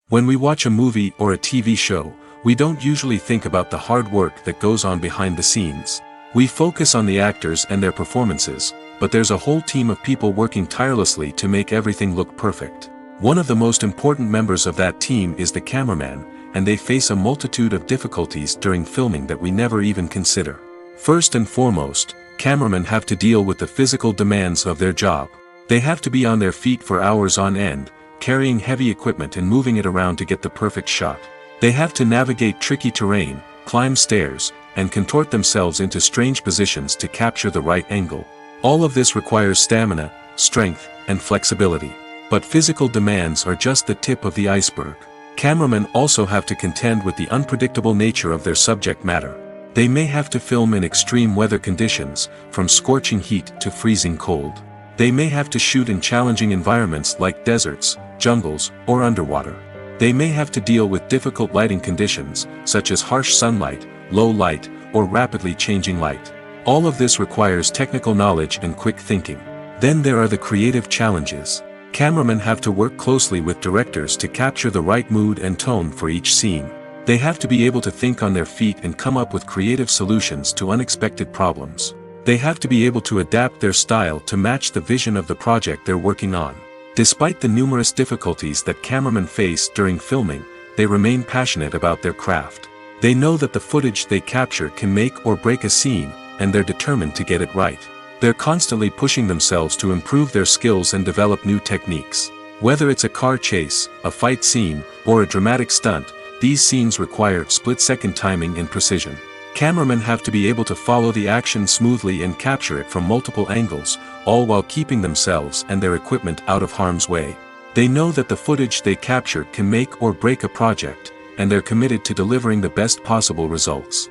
When we watch a movie or a TV show, we don't usually think about the hard work that goes on behind the scenes. We focus on the actors and their performances, but there's a whole team of people working tirelessly to make everything look perfect. One of the most important members of that team is the cameraman, and they face a multitude of difficulties during filming that we never even consider. First and foremost, cameramen have to deal with the physical demands of their job. They have to be on their feet for hours on end, carrying heavy equipment and moving it around to get the perfect shot. They have to navigate tricky terrain, climb stairs, and contort themselves into strange positions to capture the right angle. All of this requires stamina, strength, and flexibility. But physical demands are just the tip of the iceberg. Cameramen also have to contend with the unpredictable nature of their subject matter. They may have to film in extreme weather conditions, from scorching heat to freezing cold. They may have to shoot in challenging environments like deserts, jungles, or underwater. They may have to deal with difficult lighting conditions, such as harsh sunlight, low light, or rapidly changing light. All of this requires technical knowledge and quick thinking. Then there are the creative challenges. Cameramen have to work closely with directors to capture the right mood and tone for each scene. They have to be able to think on their feet and come up with creative solutions to unexpected problems. They have to be able to adapt their style to match the vision of the project they're working on. Despite the numerous difficulties that cameramen face during filming, they remain passionate about their craft. They know that the footage they capture can make or break a scene, and they're determined to get it right. They're constantly pushing themselves to improve their skills and develop new techniques. Whether it's a car chase, a fight scene, or a dramatic stunt, these scenes require split-second timing and precision. Cameramen have to be able to follow the action smoothly and capture it from multiple angles, all while keeping themselves and their equipment out of harm's way. They know that the footage they capture can make or break a project, and they're committed to delivering the best possible results.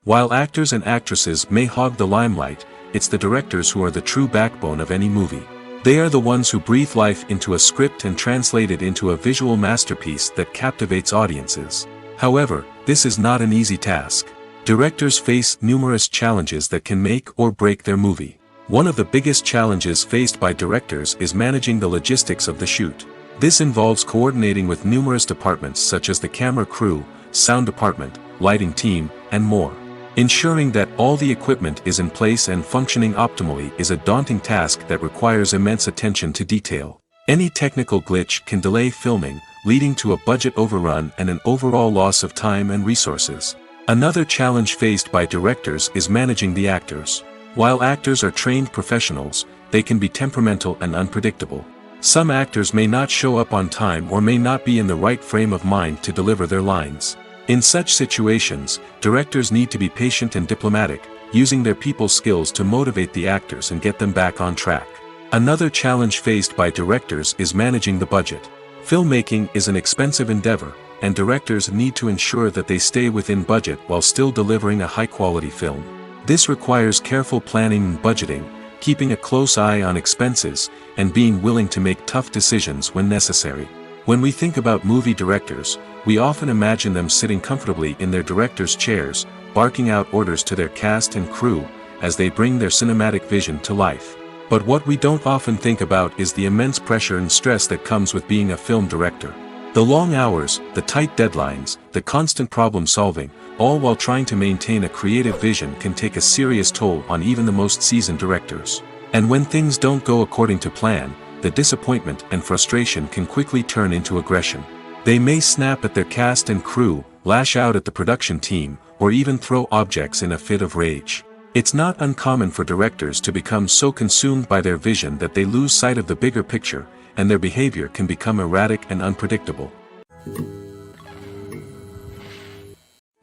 While actors and actresses may hog the limelight, it's the directors who are the true backbone of any movie. They are the ones who breathe life into a script and translate it into a visual masterpiece that captivates audiences. However, this is not an easy task. Directors face numerous challenges that can make or break their movie. One of the biggest challenges faced by directors is managing the logistics of the shoot. This involves coordinating with numerous departments such as the camera crew, sound department, lighting team, and more. Ensuring that all the equipment is in place and functioning optimally is a daunting task that requires immense attention to detail. Any technical glitch can delay filming, leading to a budget overrun and an overall loss of time and resources. Another challenge faced by directors is managing the actors. While actors are trained professionals, they can be temperamental and unpredictable. Some actors may not show up on time or may not be in the right frame of mind to deliver their lines. In such situations, directors need to be patient and diplomatic, using their people skills to motivate the actors and get them back on track. Another challenge faced by directors is managing the budget. Filmmaking is an expensive endeavor, and directors need to ensure that they stay within budget while still delivering a high-quality film. This requires careful planning and budgeting, keeping a close eye on expenses, and being willing to make tough decisions when necessary. When we think about movie directors, we often imagine them sitting comfortably in their director's chairs, barking out orders to their cast and crew, as they bring their cinematic vision to life. But what we don't often think about is the immense pressure and stress that comes with being a film director. The long hours, the tight deadlines, the constant problem solving, all while trying to maintain a creative vision can take a serious toll on even the most seasoned directors. And when things don't go according to plan, the disappointment and frustration can quickly turn into aggression. They may snap at their cast and crew, lash out at the production team, or even throw objects in a fit of rage. It's not uncommon for directors to become so consumed by their vision that they lose sight of the bigger picture, and their behavior can become erratic and unpredictable.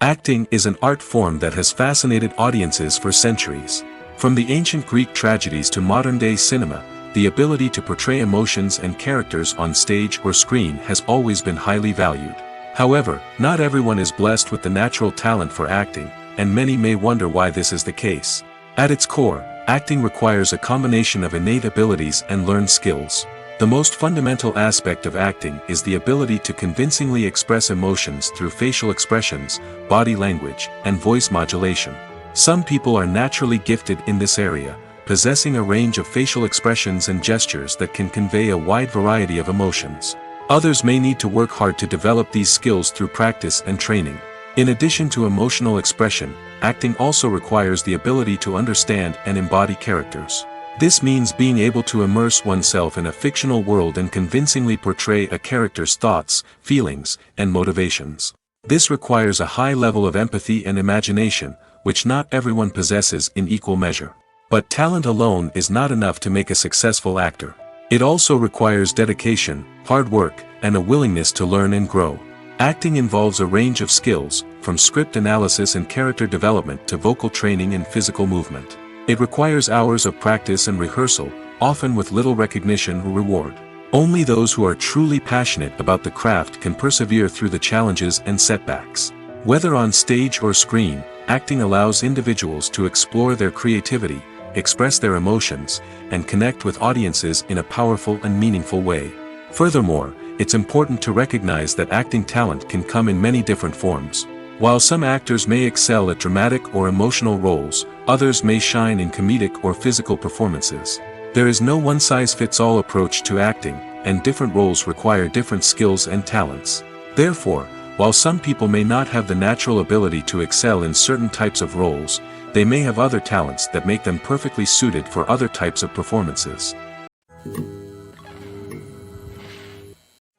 Acting is an art form that has fascinated audiences for centuries. From the ancient Greek tragedies to modern-day cinema, the ability to portray emotions and characters on stage or screen has always been highly valued. However, not everyone is blessed with the natural talent for acting, and many may wonder why this is the case. At its core, acting requires a combination of innate abilities and learned skills. The most fundamental aspect of acting is the ability to convincingly express emotions through facial expressions, body language, and voice modulation. Some people are naturally gifted in this area, possessing a range of facial expressions and gestures that can convey a wide variety of emotions. Others may need to work hard to develop these skills through practice and training. In addition to emotional expression, acting also requires the ability to understand and embody characters. This means being able to immerse oneself in a fictional world and convincingly portray a character's thoughts, feelings, and motivations. This requires a high level of empathy and imagination, which not everyone possesses in equal measure. But talent alone is not enough to make a successful actor. It also requires dedication, hard work, and a willingness to learn and grow. Acting involves a range of skills, from script analysis and character development to vocal training and physical movement. It requires hours of practice and rehearsal, often with little recognition or reward. Only those who are truly passionate about the craft can persevere through the challenges and setbacks. Whether on stage or screen, acting allows individuals to explore their creativity, express their emotions, and connect with audiences in a powerful and meaningful way. Furthermore, it's important to recognize that acting talent can come in many different forms. While some actors may excel at dramatic or emotional roles, others may shine in comedic or physical performances. There is no one-size-fits-all approach to acting, and different roles require different skills and talents. Therefore, while some people may not have the natural ability to excel in certain types of roles, they may have other talents that make them perfectly suited for other types of performances.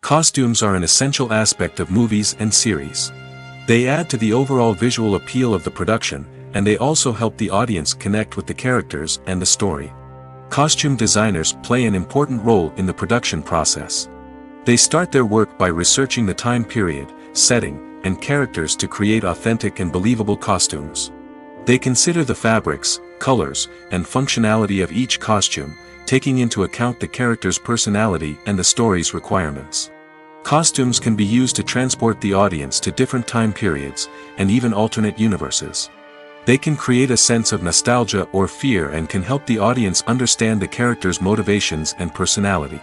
Costumes are an essential aspect of movies and series. They add to the overall visual appeal of the production, and they also help the audience connect with the characters and the story. Costume designers play an important role in the production process. They start their work by researching the time period, setting, and characters to create authentic and believable costumes. They consider the fabrics, colors, and functionality of each costume, taking into account the character's personality and the story's requirements. Costumes can be used to transport the audience to different time periods, and even alternate universes. They can create a sense of nostalgia or fear and can help the audience understand the character's motivations and personality.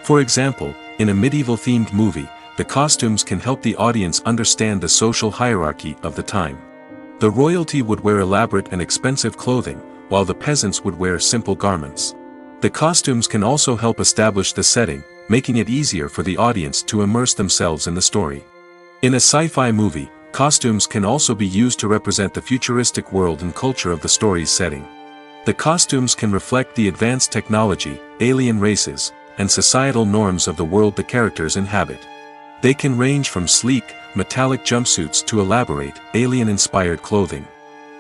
For example, in a medieval-themed movie, the costumes can help the audience understand the social hierarchy of the time. The royalty would wear elaborate and expensive clothing, while the peasants would wear simple garments. The costumes can also help establish the setting, making it easier for the audience to immerse themselves in the story. In a sci-fi movie, costumes can also be used to represent the futuristic world and culture of the story's setting. The costumes can reflect the advanced technology, alien races, and societal norms of the world the characters inhabit. They can range from sleek, metallic jumpsuits to elaborate, alien-inspired clothing.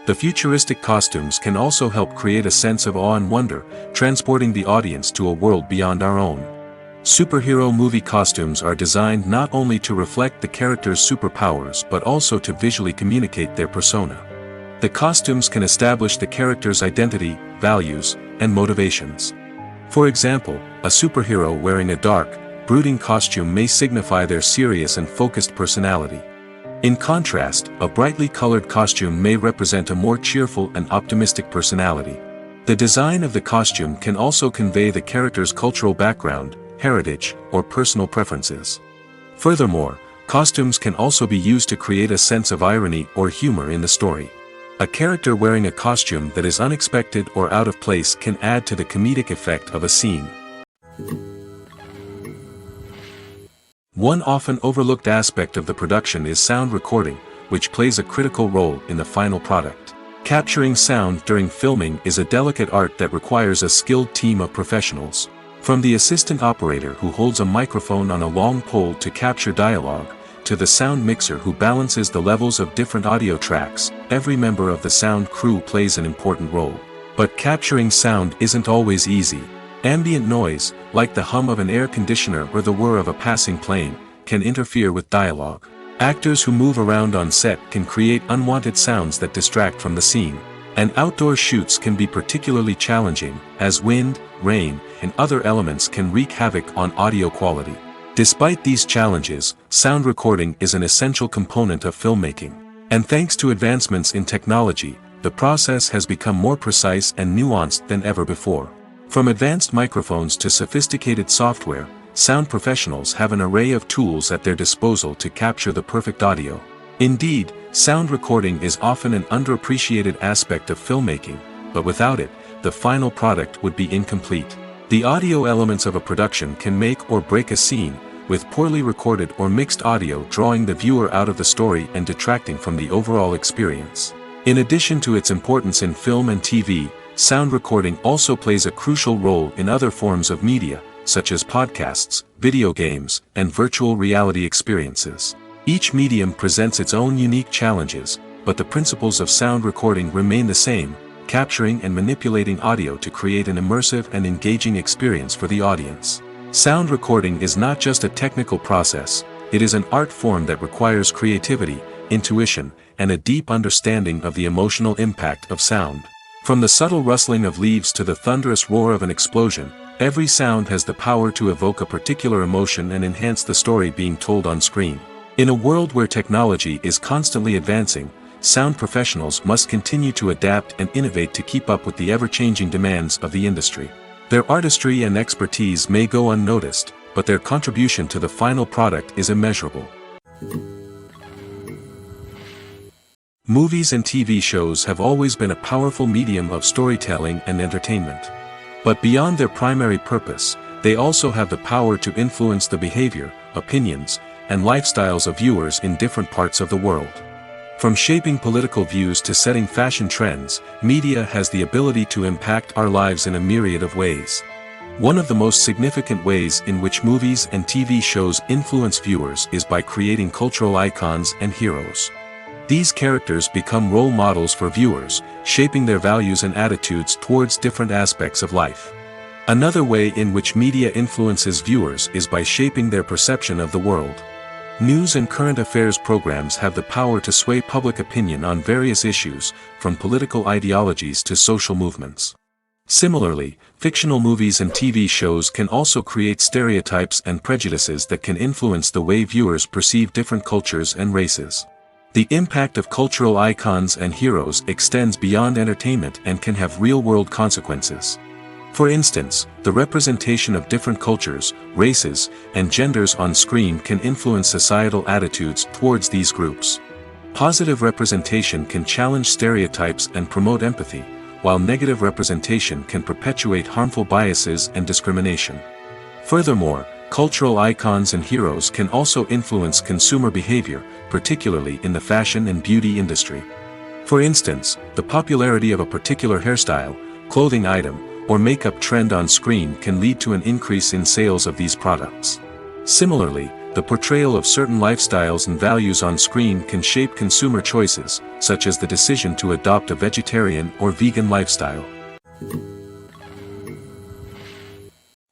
The futuristic costumes can also help create a sense of awe and wonder, transporting the audience to a world beyond our own. Superhero movie costumes are designed not only to reflect the character's superpowers but also to visually communicate their persona. The costumes can establish the character's identity, values, and motivations. For example, a superhero wearing a dark, brooding costume may signify their serious and focused personality. In contrast, a brightly colored costume may represent a more cheerful and optimistic personality. The design of the costume can also convey the character's cultural background, heritage, or personal preferences. Furthermore, costumes can also be used to create a sense of irony or humor in the story. A character wearing a costume that is unexpected or out of place can add to the comedic effect of a scene. One often overlooked aspect of the production is sound recording, which plays a critical role in the final product. Capturing sound during filming is a delicate art that requires a skilled team of professionals. From the assistant operator who holds a microphone on a long pole to capture dialogue, to the sound mixer who balances the levels of different audio tracks, every member of the sound crew plays an important role. But capturing sound isn't always easy. Ambient noise, like the hum of an air conditioner or the whir of a passing plane, can interfere with dialogue. Actors who move around on set can create unwanted sounds that distract from the scene. And outdoor shoots can be particularly challenging, as wind, rain, and other elements can wreak havoc on audio quality. Despite these challenges, sound recording is an essential component of filmmaking. And thanks to advancements in technology, the process has become more precise and nuanced than ever before. From advanced microphones to sophisticated software, sound professionals have an array of tools at their disposal to capture the perfect audio. Indeed, sound recording is often an underappreciated aspect of filmmaking, but without it, the final product would be incomplete. The audio elements of a production can make or break a scene, with poorly recorded or mixed audio drawing the viewer out of the story and detracting from the overall experience. In addition to its importance in film and TV, sound recording also plays a crucial role in other forms of media, such as podcasts, video games, and virtual reality experiences. Each medium presents its own unique challenges, but the principles of sound recording remain the same, capturing and manipulating audio to create an immersive and engaging experience for the audience. Sound recording is not just a technical process, it is an art form that requires creativity, intuition, and a deep understanding of the emotional impact of sound. From the subtle rustling of leaves to the thunderous roar of an explosion, every sound has the power to evoke a particular emotion and enhance the story being told on screen. In a world where technology is constantly advancing, sound professionals must continue to adapt and innovate to keep up with the ever-changing demands of the industry. Their artistry and expertise may go unnoticed, but their contribution to the final product is immeasurable. Movies and TV shows have always been a powerful medium of storytelling and entertainment. But beyond their primary purpose, they also have the power to influence the behavior, opinions, and lifestyles of viewers in different parts of the world. From shaping political views to setting fashion trends, media has the ability to impact our lives in a myriad of ways. One of the most significant ways in which movies and TV shows influence viewers is by creating cultural icons and heroes. These characters become role models for viewers, shaping their values and attitudes towards different aspects of life. Another way in which media influences viewers is by shaping their perception of the world. News and current affairs programs have the power to sway public opinion on various issues, from political ideologies to social movements. Similarly, fictional movies and TV shows can also create stereotypes and prejudices that can influence the way viewers perceive different cultures and races. The impact of cultural icons and heroes extends beyond entertainment and can have real-world consequences. For instance, the representation of different cultures, races, and genders on screen can influence societal attitudes towards these groups. Positive representation can challenge stereotypes and promote empathy, while negative representation can perpetuate harmful biases and discrimination. Furthermore, cultural icons and heroes can also influence consumer behavior, particularly in the fashion and beauty industry. For instance, the popularity of a particular hairstyle, clothing item, or makeup trend on screen can lead to an increase in sales of these products. Similarly, the portrayal of certain lifestyles and values on screen can shape consumer choices, such as the decision to adopt a vegetarian or vegan lifestyle.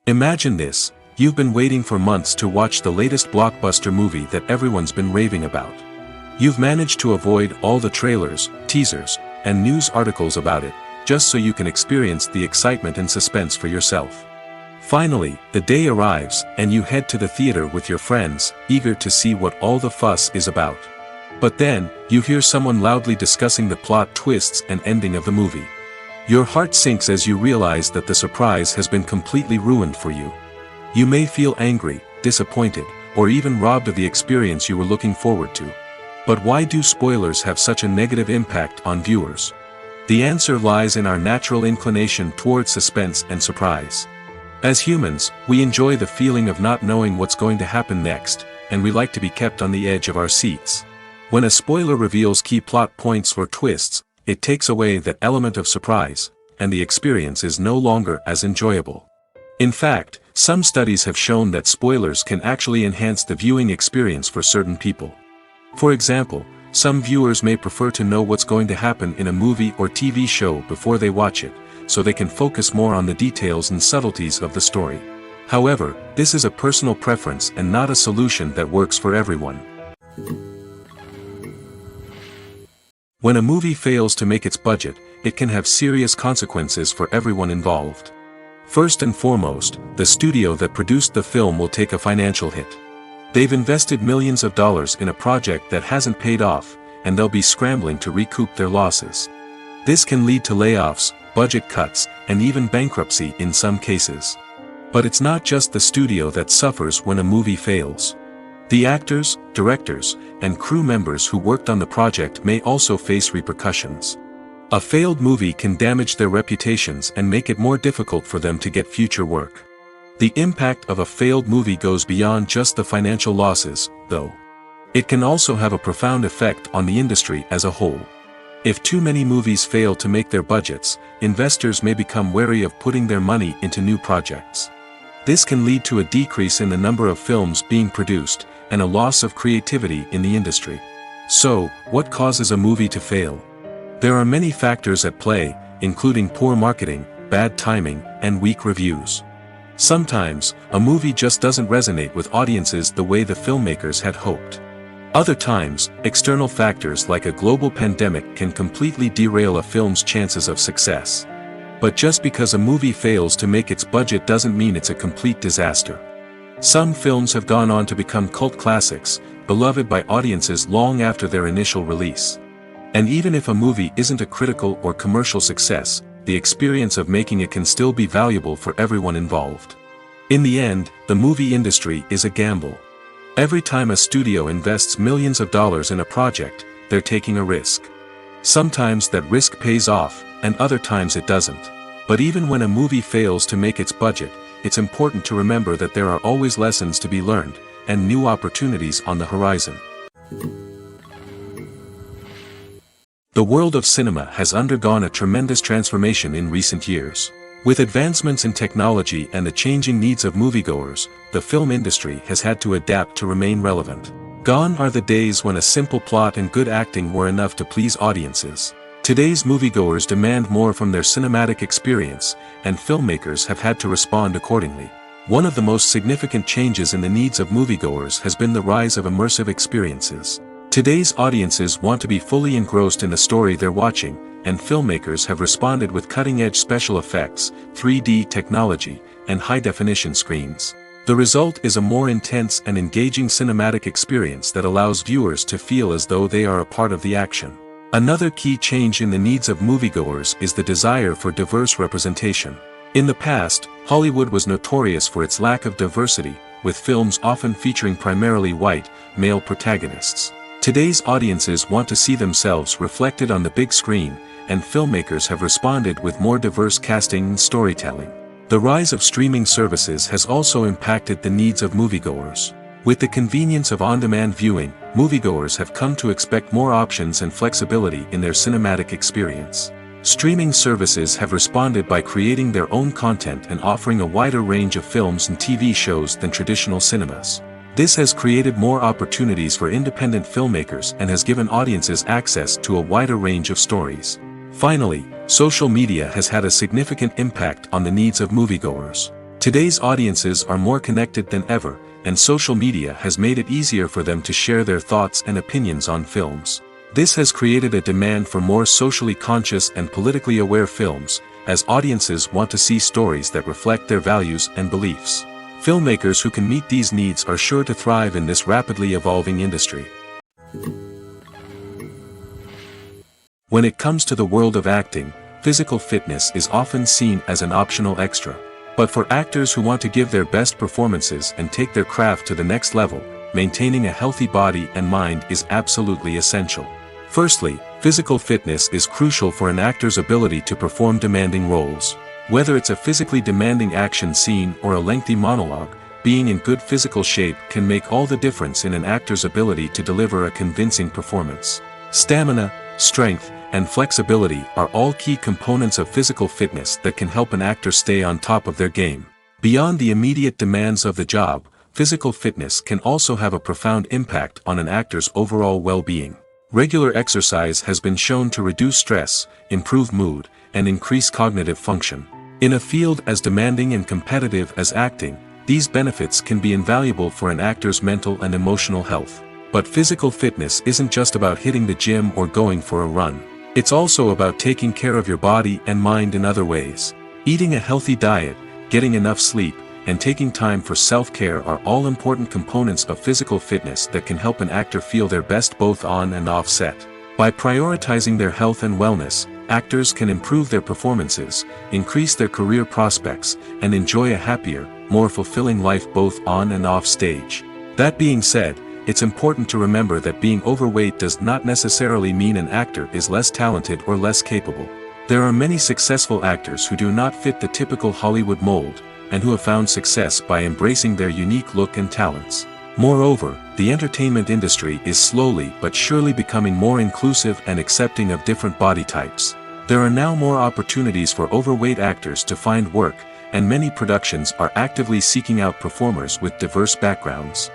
Imagine this. You've been waiting for months to watch the latest blockbuster movie that everyone's been raving about. You've managed to avoid all the trailers, teasers, and news articles about it, just so you can experience the excitement and suspense for yourself. Finally, the day arrives, and you head to the theater with your friends, eager to see what all the fuss is about. But then, you hear someone loudly discussing the plot twists and ending of the movie. Your heart sinks as you realize that the surprise has been completely ruined for you. You may feel angry, disappointed, or even robbed of the experience you were looking forward to. But why do spoilers have such a negative impact on viewers? The answer lies in our natural inclination towards suspense and surprise. As humans, we enjoy the feeling of not knowing what's going to happen next, and we like to be kept on the edge of our seats. When a spoiler reveals key plot points or twists, it takes away that element of surprise, and the experience is no longer as enjoyable. In fact, some studies have shown that spoilers can actually enhance the viewing experience for certain people. For example, some viewers may prefer to know what's going to happen in a movie or TV show before they watch it, so they can focus more on the details and subtleties of the story. However, this is a personal preference and not a solution that works for everyone. When a movie fails to make its budget, it can have serious consequences for everyone involved. First and foremost, the studio that produced the film will take a financial hit. They've invested millions of dollars in a project that hasn't paid off, and they'll be scrambling to recoup their losses. This can lead to layoffs, budget cuts, and even bankruptcy in some cases. But it's not just the studio that suffers when a movie fails. The actors, directors, and crew members who worked on the project may also face repercussions. A failed movie can damage their reputations and make it more difficult for them to get future work. The impact of a failed movie goes beyond just the financial losses, though. It can also have a profound effect on the industry as a whole. If too many movies fail to make their budgets, investors may become wary of putting their money into new projects. This can lead to a decrease in the number of films being produced, and a loss of creativity in the industry. So, what causes a movie to fail? There are many factors at play, including poor marketing, bad timing, and weak reviews. Sometimes, a movie just doesn't resonate with audiences the way the filmmakers had hoped. Other times, external factors like a global pandemic can completely derail a film's chances of success. But just because a movie fails to make its budget doesn't mean it's a complete disaster. Some films have gone on to become cult classics, beloved by audiences long after their initial release. And even if a movie isn't a critical or commercial success, the experience of making it can still be valuable for everyone involved. In the end, the movie industry is a gamble. Every time a studio invests millions of dollars in a project, they're taking a risk. Sometimes that risk pays off, and other times it doesn't. But even when a movie fails to make its budget, it's important to remember that there are always lessons to be learned, and new opportunities on the horizon. The world of cinema has undergone a tremendous transformation in recent years. With advancements in technology and the changing needs of moviegoers, the film industry has had to adapt to remain relevant. Gone are the days when a simple plot and good acting were enough to please audiences. Today's moviegoers demand more from their cinematic experience, and filmmakers have had to respond accordingly. One of the most significant changes in the needs of moviegoers has been the rise of immersive experiences. Today's audiences want to be fully engrossed in the story they're watching, and filmmakers have responded with cutting-edge special effects, 3D technology, and high-definition screens. The result is a more intense and engaging cinematic experience that allows viewers to feel as though they are a part of the action. Another key change in the needs of moviegoers is the desire for diverse representation. In the past, Hollywood was notorious for its lack of diversity, with films often featuring primarily white, male protagonists. Today's audiences want to see themselves reflected on the big screen, and filmmakers have responded with more diverse casting and storytelling. The rise of streaming services has also impacted the needs of moviegoers. With the convenience of on-demand viewing, moviegoers have come to expect more options and flexibility in their cinematic experience. Streaming services have responded by creating their own content and offering a wider range of films and TV shows than traditional cinemas. This has created more opportunities for independent filmmakers and has given audiences access to a wider range of stories. Finally, social media has had a significant impact on the needs of moviegoers. Today's audiences are more connected than ever, and social media has made it easier for them to share their thoughts and opinions on films. This has created a demand for more socially conscious and politically aware films, as audiences want to see stories that reflect their values and beliefs. Filmmakers who can meet these needs are sure to thrive in this rapidly evolving industry. When it comes to the world of acting, physical fitness is often seen as an optional extra. But for actors who want to give their best performances and take their craft to the next level, maintaining a healthy body and mind is absolutely essential. Firstly, physical fitness is crucial for an actor's ability to perform demanding roles. Whether it's a physically demanding action scene or a lengthy monologue, being in good physical shape can make all the difference in an actor's ability to deliver a convincing performance. Stamina, strength, and flexibility are all key components of physical fitness that can help an actor stay on top of their game. Beyond the immediate demands of the job, physical fitness can also have a profound impact on an actor's overall well-being. Regular exercise has been shown to reduce stress, improve mood, and increase cognitive function. In a field as demanding and competitive as acting, these benefits can be invaluable for an actor's mental and emotional health. But physical fitness isn't just about hitting the gym or going for a run. It's also about taking care of your body and mind in other ways. Eating a healthy diet, getting enough sleep, and taking time for self-care are all important components of physical fitness that can help an actor feel their best both on and off set. By prioritizing their health and wellness, actors can improve their performances, increase their career prospects, and enjoy a happier, more fulfilling life both on and off stage. That being said, it's important to remember that being overweight does not necessarily mean an actor is less talented or less capable. There are many successful actors who do not fit the typical Hollywood mold, and who have found success by embracing their unique look and talents. Moreover, the entertainment industry is slowly but surely becoming more inclusive and accepting of different body types. There are now more opportunities for overweight actors to find work, and many productions are actively seeking out performers with diverse backgrounds.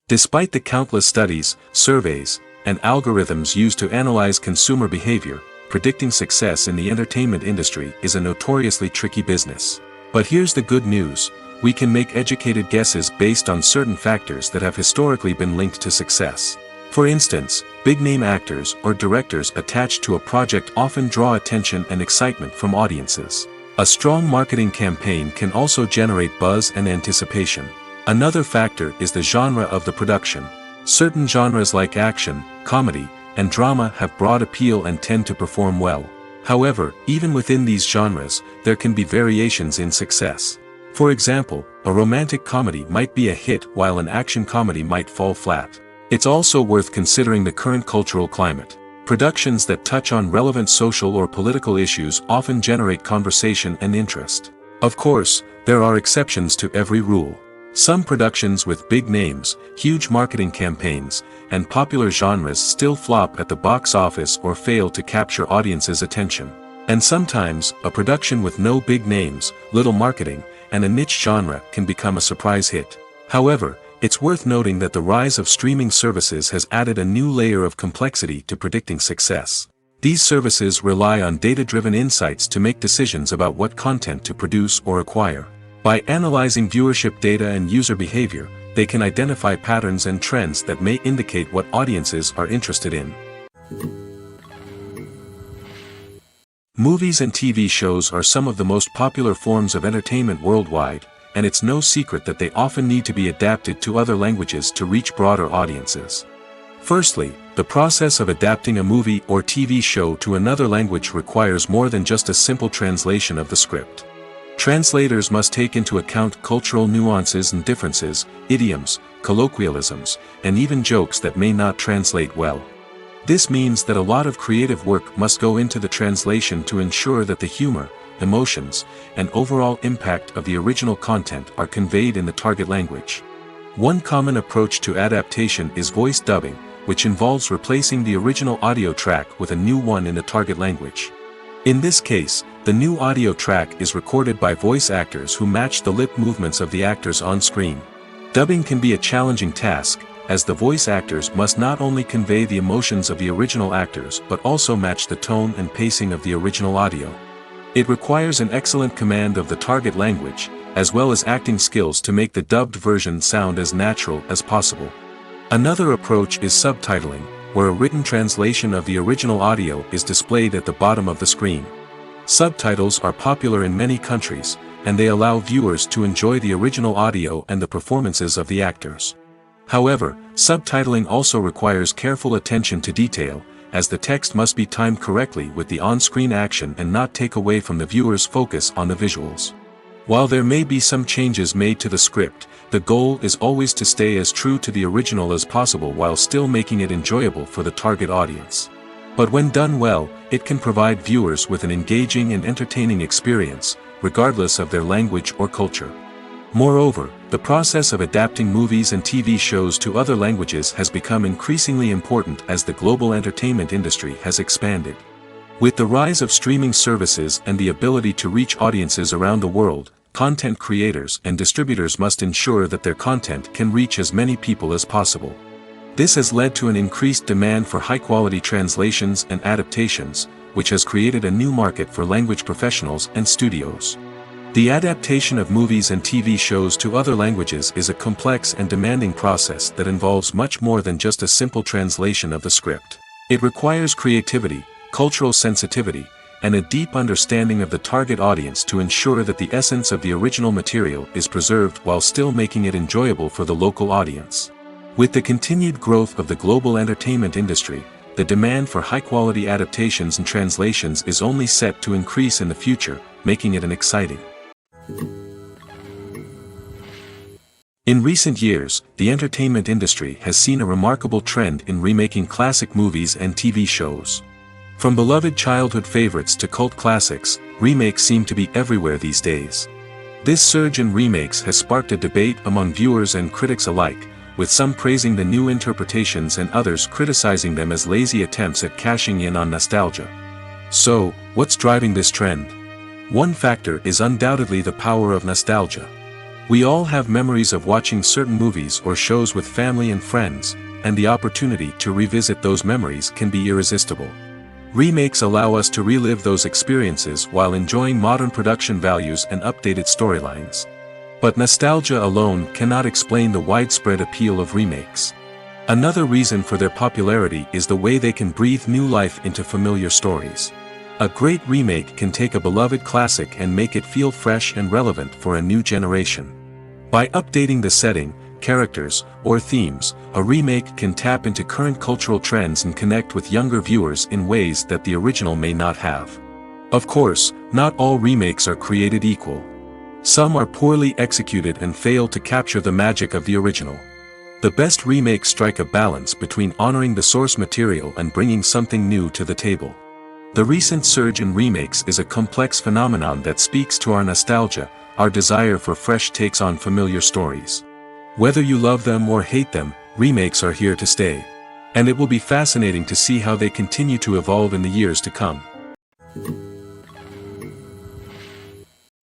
Despite the countless studies, surveys, and algorithms used to analyze consumer behavior, predicting success in the entertainment industry is a notoriously tricky business. But here's the good news: we can make educated guesses based on certain factors that have historically been linked to success. For instance, big-name actors or directors attached to a project often draw attention and excitement from audiences. A strong marketing campaign can also generate buzz and anticipation. Another factor is the genre of the production. Certain genres like action, comedy, and drama have broad appeal and tend to perform well. However, even within these genres, there can be variations in success. For example, a romantic comedy might be a hit while an action comedy might fall flat. It's also worth considering the current cultural climate. Productions that touch on relevant social or political issues often generate conversation and interest. Of course, there are exceptions to every rule. Some productions with big names, huge marketing campaigns, and popular genres still flop at the box office or fail to capture audiences' attention. And sometimes, a production with no big names, little marketing, and a niche genre can become a surprise hit. However, it's worth noting that the rise of streaming services has added a new layer of complexity to predicting success. These services rely on data-driven insights to make decisions about what content to produce or acquire. By analyzing viewership data and user behavior, they can identify patterns and trends that may indicate what audiences are interested in. Movies and TV shows are some of the most popular forms of entertainment worldwide, and it's no secret that they often need to be adapted to other languages to reach broader audiences. Firstly, the process of adapting a movie or TV show to another language requires more than just a simple translation of the script. Translators must take into account cultural nuances and differences, idioms, colloquialisms, and even jokes that may not translate well. This means that a lot of creative work must go into the translation to ensure that the humor, emotions, and overall impact of the original content are conveyed in the target language. One common approach to adaptation is voice dubbing, which involves replacing the original audio track with a new one in the target language. In this case, the new audio track is recorded by voice actors who match the lip movements of the actors on screen. Dubbing can be a challenging task, as the voice actors must not only convey the emotions of the original actors but also match the tone and pacing of the original audio. It requires an excellent command of the target language, as well as acting skills to make the dubbed version sound as natural as possible. Another approach is subtitling, where a written translation of the original audio is displayed at the bottom of the screen. Subtitles are popular in many countries, and they allow viewers to enjoy the original audio and the performances of the actors. However, subtitling also requires careful attention to detail, as the text must be timed correctly with the on-screen action and not take away from the viewer's focus on the visuals. While there may be some changes made to the script, the goal is always to stay as true to the original as possible while still making it enjoyable for the target audience. But when done well, it can provide viewers with an engaging and entertaining experience, regardless of their language or culture. Moreover, the process of adapting movies and TV shows to other languages has become increasingly important as the global entertainment industry has expanded. With the rise of streaming services and the ability to reach audiences around the world, content creators and distributors must ensure that their content can reach as many people as possible. This has led to an increased demand for high-quality translations and adaptations, which has created a new market for language professionals and studios. The adaptation of movies and TV shows to other languages is a complex and demanding process that involves much more than just a simple translation of the script. It requires creativity, cultural sensitivity, and a deep understanding of the target audience to ensure that the essence of the original material is preserved while still making it enjoyable for the local audience. With the continued growth of the global entertainment industry, the demand for high-quality adaptations and translations is only set to increase in the future, making it an exciting. In recent years, the entertainment industry has seen a remarkable trend in remaking classic movies and TV shows. From beloved childhood favorites to cult classics, remakes seem to be everywhere these days. This surge in remakes has sparked a debate among viewers and critics alike, with some praising the new interpretations and others criticizing them as lazy attempts at cashing in on nostalgia. So, what's driving this trend? One factor is undoubtedly the power of nostalgia. We all have memories of watching certain movies or shows with family and friends, and the opportunity to revisit those memories can be irresistible. Remakes allow us to relive those experiences while enjoying modern production values and updated storylines. But nostalgia alone cannot explain the widespread appeal of remakes. Another reason for their popularity is the way they can breathe new life into familiar stories. A great remake can take a beloved classic and make it feel fresh and relevant for a new generation. By updating the setting, characters, or themes, a remake can tap into current cultural trends and connect with younger viewers in ways that the original may not have. Of course, not all remakes are created equal. Some are poorly executed and fail to capture the magic of the original. The best remakes strike a balance between honoring the source material and bringing something new to the table. The recent surge in remakes is a complex phenomenon that speaks to our nostalgia, our desire for fresh takes on familiar stories. Whether you love them or hate them, remakes are here to stay. And it will be fascinating to see how they continue to evolve in the years to come.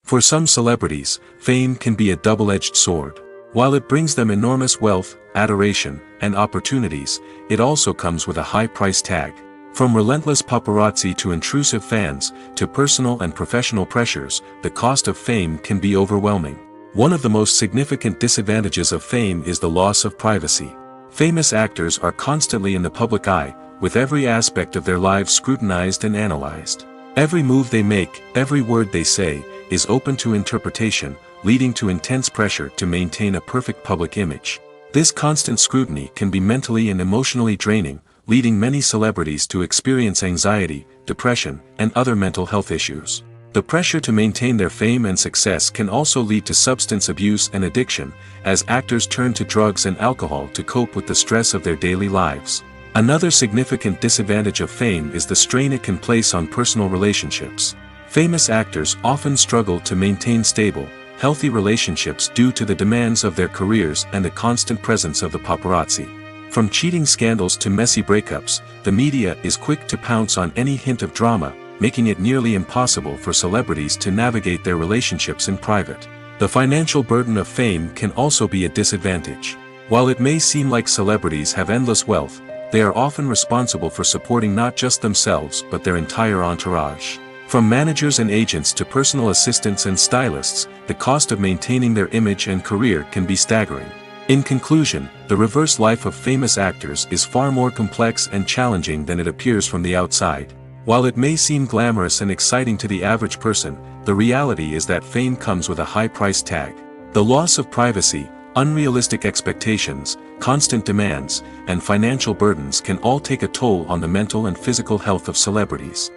For some celebrities, fame can be a double-edged sword. While it brings them enormous wealth, adoration, and opportunities, it also comes with a high price tag. From relentless paparazzi to intrusive fans, to personal and professional pressures, the cost of fame can be overwhelming. One of the most significant disadvantages of fame is the loss of privacy. Famous actors are constantly in the public eye, with every aspect of their lives scrutinized and analyzed. Every move they make, every word they say, is open to interpretation, leading to intense pressure to maintain a perfect public image. This constant scrutiny can be mentally and emotionally draining, leading many celebrities to experience anxiety, depression, and other mental health issues. The pressure to maintain their fame and success can also lead to substance abuse and addiction, as actors turn to drugs and alcohol to cope with the stress of their daily lives. Another significant disadvantage of fame is the strain it can place on personal relationships. Famous actors often struggle to maintain stable, healthy relationships due to the demands of their careers and the constant presence of the paparazzi. From cheating scandals to messy breakups, the media is quick to pounce on any hint of drama, making it nearly impossible for celebrities to navigate their relationships in private. The financial burden of fame can also be a disadvantage. While it may seem like celebrities have endless wealth, they are often responsible for supporting not just themselves but their entire entourage. From managers and agents to personal assistants and stylists, the cost of maintaining their image and career can be staggering. In conclusion, the reverse life of famous actors is far more complex and challenging than it appears from the outside. While it may seem glamorous and exciting to the average person, the reality is that fame comes with a high price tag. The loss of privacy, Unrealistic expectations, constant demands, and financial burdens can all take a toll on the mental and physical health of celebrities.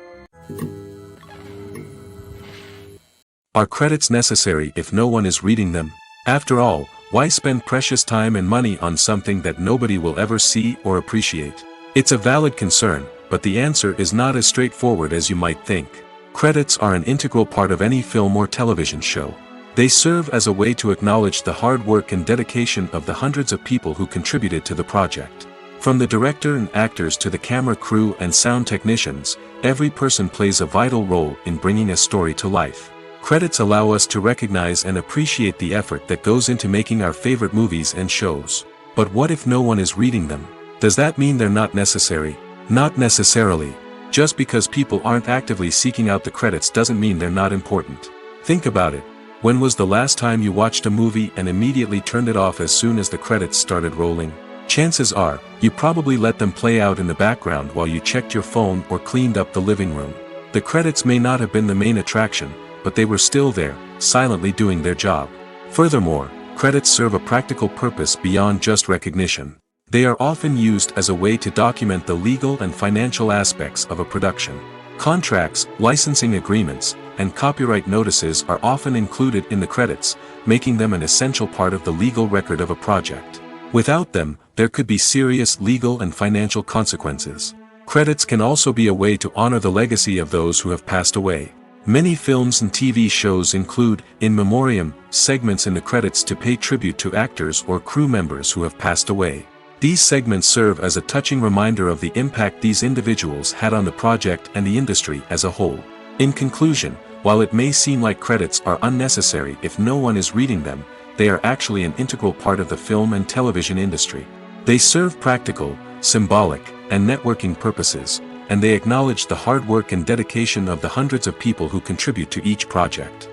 Are credits necessary if no one is reading them? After all, why spend precious time and money on something that nobody will ever see or appreciate? It's a valid concern, but the answer is not as straightforward as you might think. Credits are an integral part of any film or television show. They serve as a way to acknowledge the hard work and dedication of the hundreds of people who contributed to the project. From the director and actors to the camera crew and sound technicians, every person plays a vital role in bringing a story to life. Credits allow us to recognize and appreciate the effort that goes into making our favorite movies and shows. But what if no one is reading them? Does that mean they're not necessary? Not necessarily. Just because people aren't actively seeking out the credits doesn't mean they're not important. Think about it. When was the last time you watched a movie and immediately turned it off as soon as the credits started rolling? Chances are, you probably let them play out in the background while you checked your phone or cleaned up the living room. The credits may not have been the main attraction, but they were still there, silently doing their job. Furthermore, credits serve a practical purpose beyond just recognition. They are often used as a way to document the legal and financial aspects of a production. Contracts, licensing agreements, and copyright notices are often included in the credits, making them an essential part of the legal record of a project. Without them, there could be serious legal and financial consequences. Credits can also be a way to honor the legacy of those who have passed away. Many films and TV shows include, in memoriam, segments in the credits to pay tribute to actors or crew members who have passed away. These segments serve as a touching reminder of the impact these individuals had on the project and the industry as a whole. In conclusion, while it may seem like credits are unnecessary if no one is reading them, they are actually an integral part of the film and television industry. They serve practical, symbolic, and networking purposes, and they acknowledge the hard work and dedication of the hundreds of people who contribute to each project.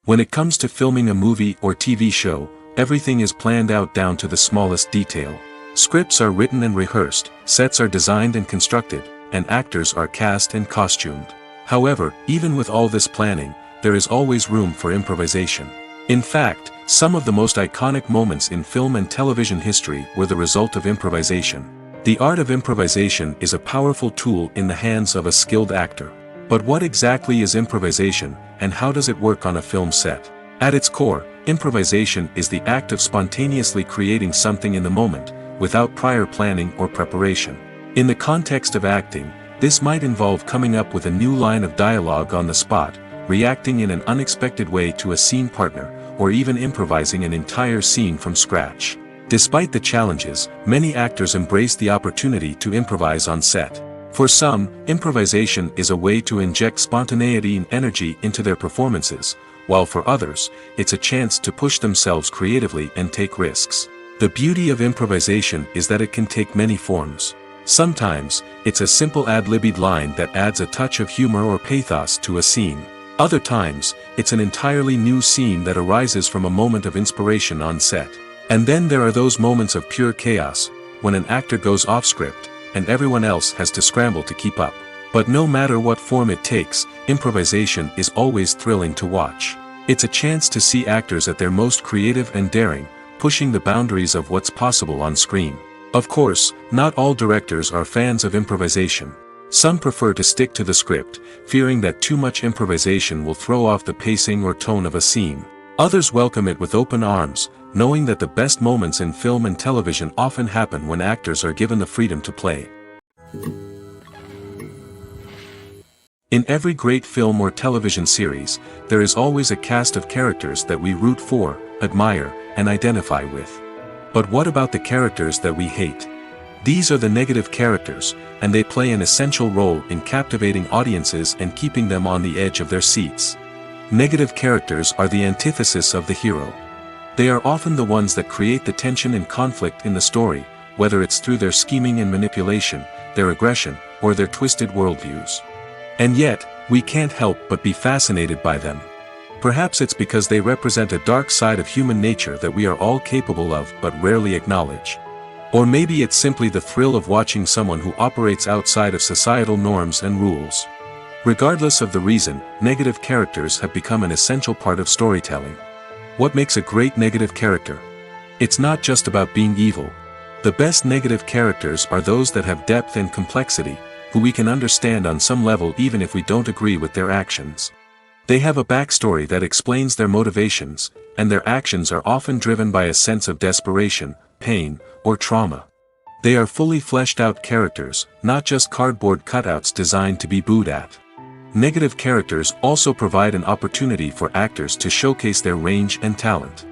When it comes to filming a movie or TV show, everything is planned out down to the smallest detail. Scripts are written and rehearsed, sets are designed and constructed, and actors are cast and costumed. However, even with all this planning, there is always room for improvisation. In fact, some of the most iconic moments in film and television history were the result of improvisation. The art of improvisation is a powerful tool in the hands of a skilled actor. But what exactly is improvisation, and how does it work on a film set? At its core, improvisation is the act of spontaneously creating something in the moment, without prior planning or preparation. In the context of acting, this might involve coming up with a new line of dialogue on the spot, reacting in an unexpected way to a scene partner, or even improvising an entire scene from scratch. Despite the challenges, many actors embrace the opportunity to improvise on set. For some, improvisation is a way to inject spontaneity and energy into their performances, while for others, it's a chance to push themselves creatively and take risks. The beauty of improvisation is that it can take many forms. Sometimes, it's a simple ad-libbed line that adds a touch of humor or pathos to a scene. Other times, it's an entirely new scene that arises from a moment of inspiration on set. And then there are those moments of pure chaos, when an actor goes off script, and everyone else has to scramble to keep up. But no matter what form it takes, improvisation is always thrilling to watch. It's a chance to see actors at their most creative and daring, pushing the boundaries of what's possible on screen. Of course, not all directors are fans of improvisation. Some prefer to stick to the script, fearing that too much improvisation will throw off the pacing or tone of a scene. Others welcome it with open arms, knowing that the best moments in film and television often happen when actors are given the freedom to play. In every great film or television series, there is always a cast of characters that we root for, admire, and identify with. But what about the characters that we hate? These are the negative characters, and they play an essential role in captivating audiences and keeping them on the edge of their seats. Negative characters are the antithesis of the hero. They are often the ones that create the tension and conflict in the story, whether it's through their scheming and manipulation, their aggression, or their twisted worldviews. And yet, we can't help but be fascinated by them. Perhaps it's because they represent a dark side of human nature that we are all capable of but rarely acknowledge. Or maybe it's simply the thrill of watching someone who operates outside of societal norms and rules. Regardless of the reason, negative characters have become an essential part of storytelling. What makes a great negative character? It's not just about being evil. The best negative characters are those that have depth and complexity, who we can understand on some level even if we don't agree with their actions. They have a backstory that explains their motivations, and their actions are often driven by a sense of desperation, pain, or trauma. They are fully fleshed out characters, not just cardboard cutouts designed to be booed at. Negative characters also provide an opportunity for actors to showcase their range and talent.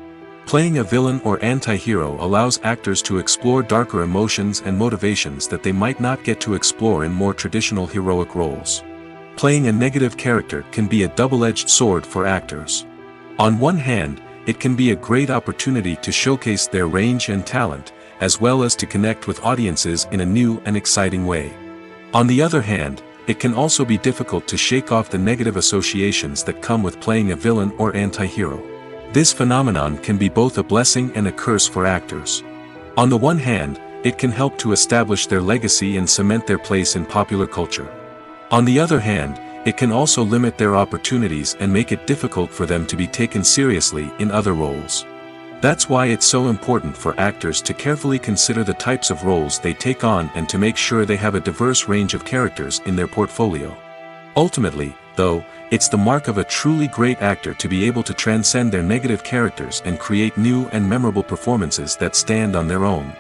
Playing a villain or anti-hero allows actors to explore darker emotions and motivations that they might not get to explore in more traditional heroic roles. Playing a negative character can be a double-edged sword for actors. On one hand, it can be a great opportunity to showcase their range and talent, as well as to connect with audiences in a new and exciting way. On the other hand, it can also be difficult to shake off the negative associations that come with playing a villain or anti-hero. This phenomenon can be both a blessing and a curse for actors. On the one hand, it can help to establish their legacy and cement their place in popular culture. On the other hand, it can also limit their opportunities and make it difficult for them to be taken seriously in other roles. That's why it's so important for actors to carefully consider the types of roles they take on and to make sure they have a diverse range of characters in their portfolio. Ultimately, though, it's the mark of a truly great actor to be able to transcend their negative characters and create new and memorable performances that stand on their own.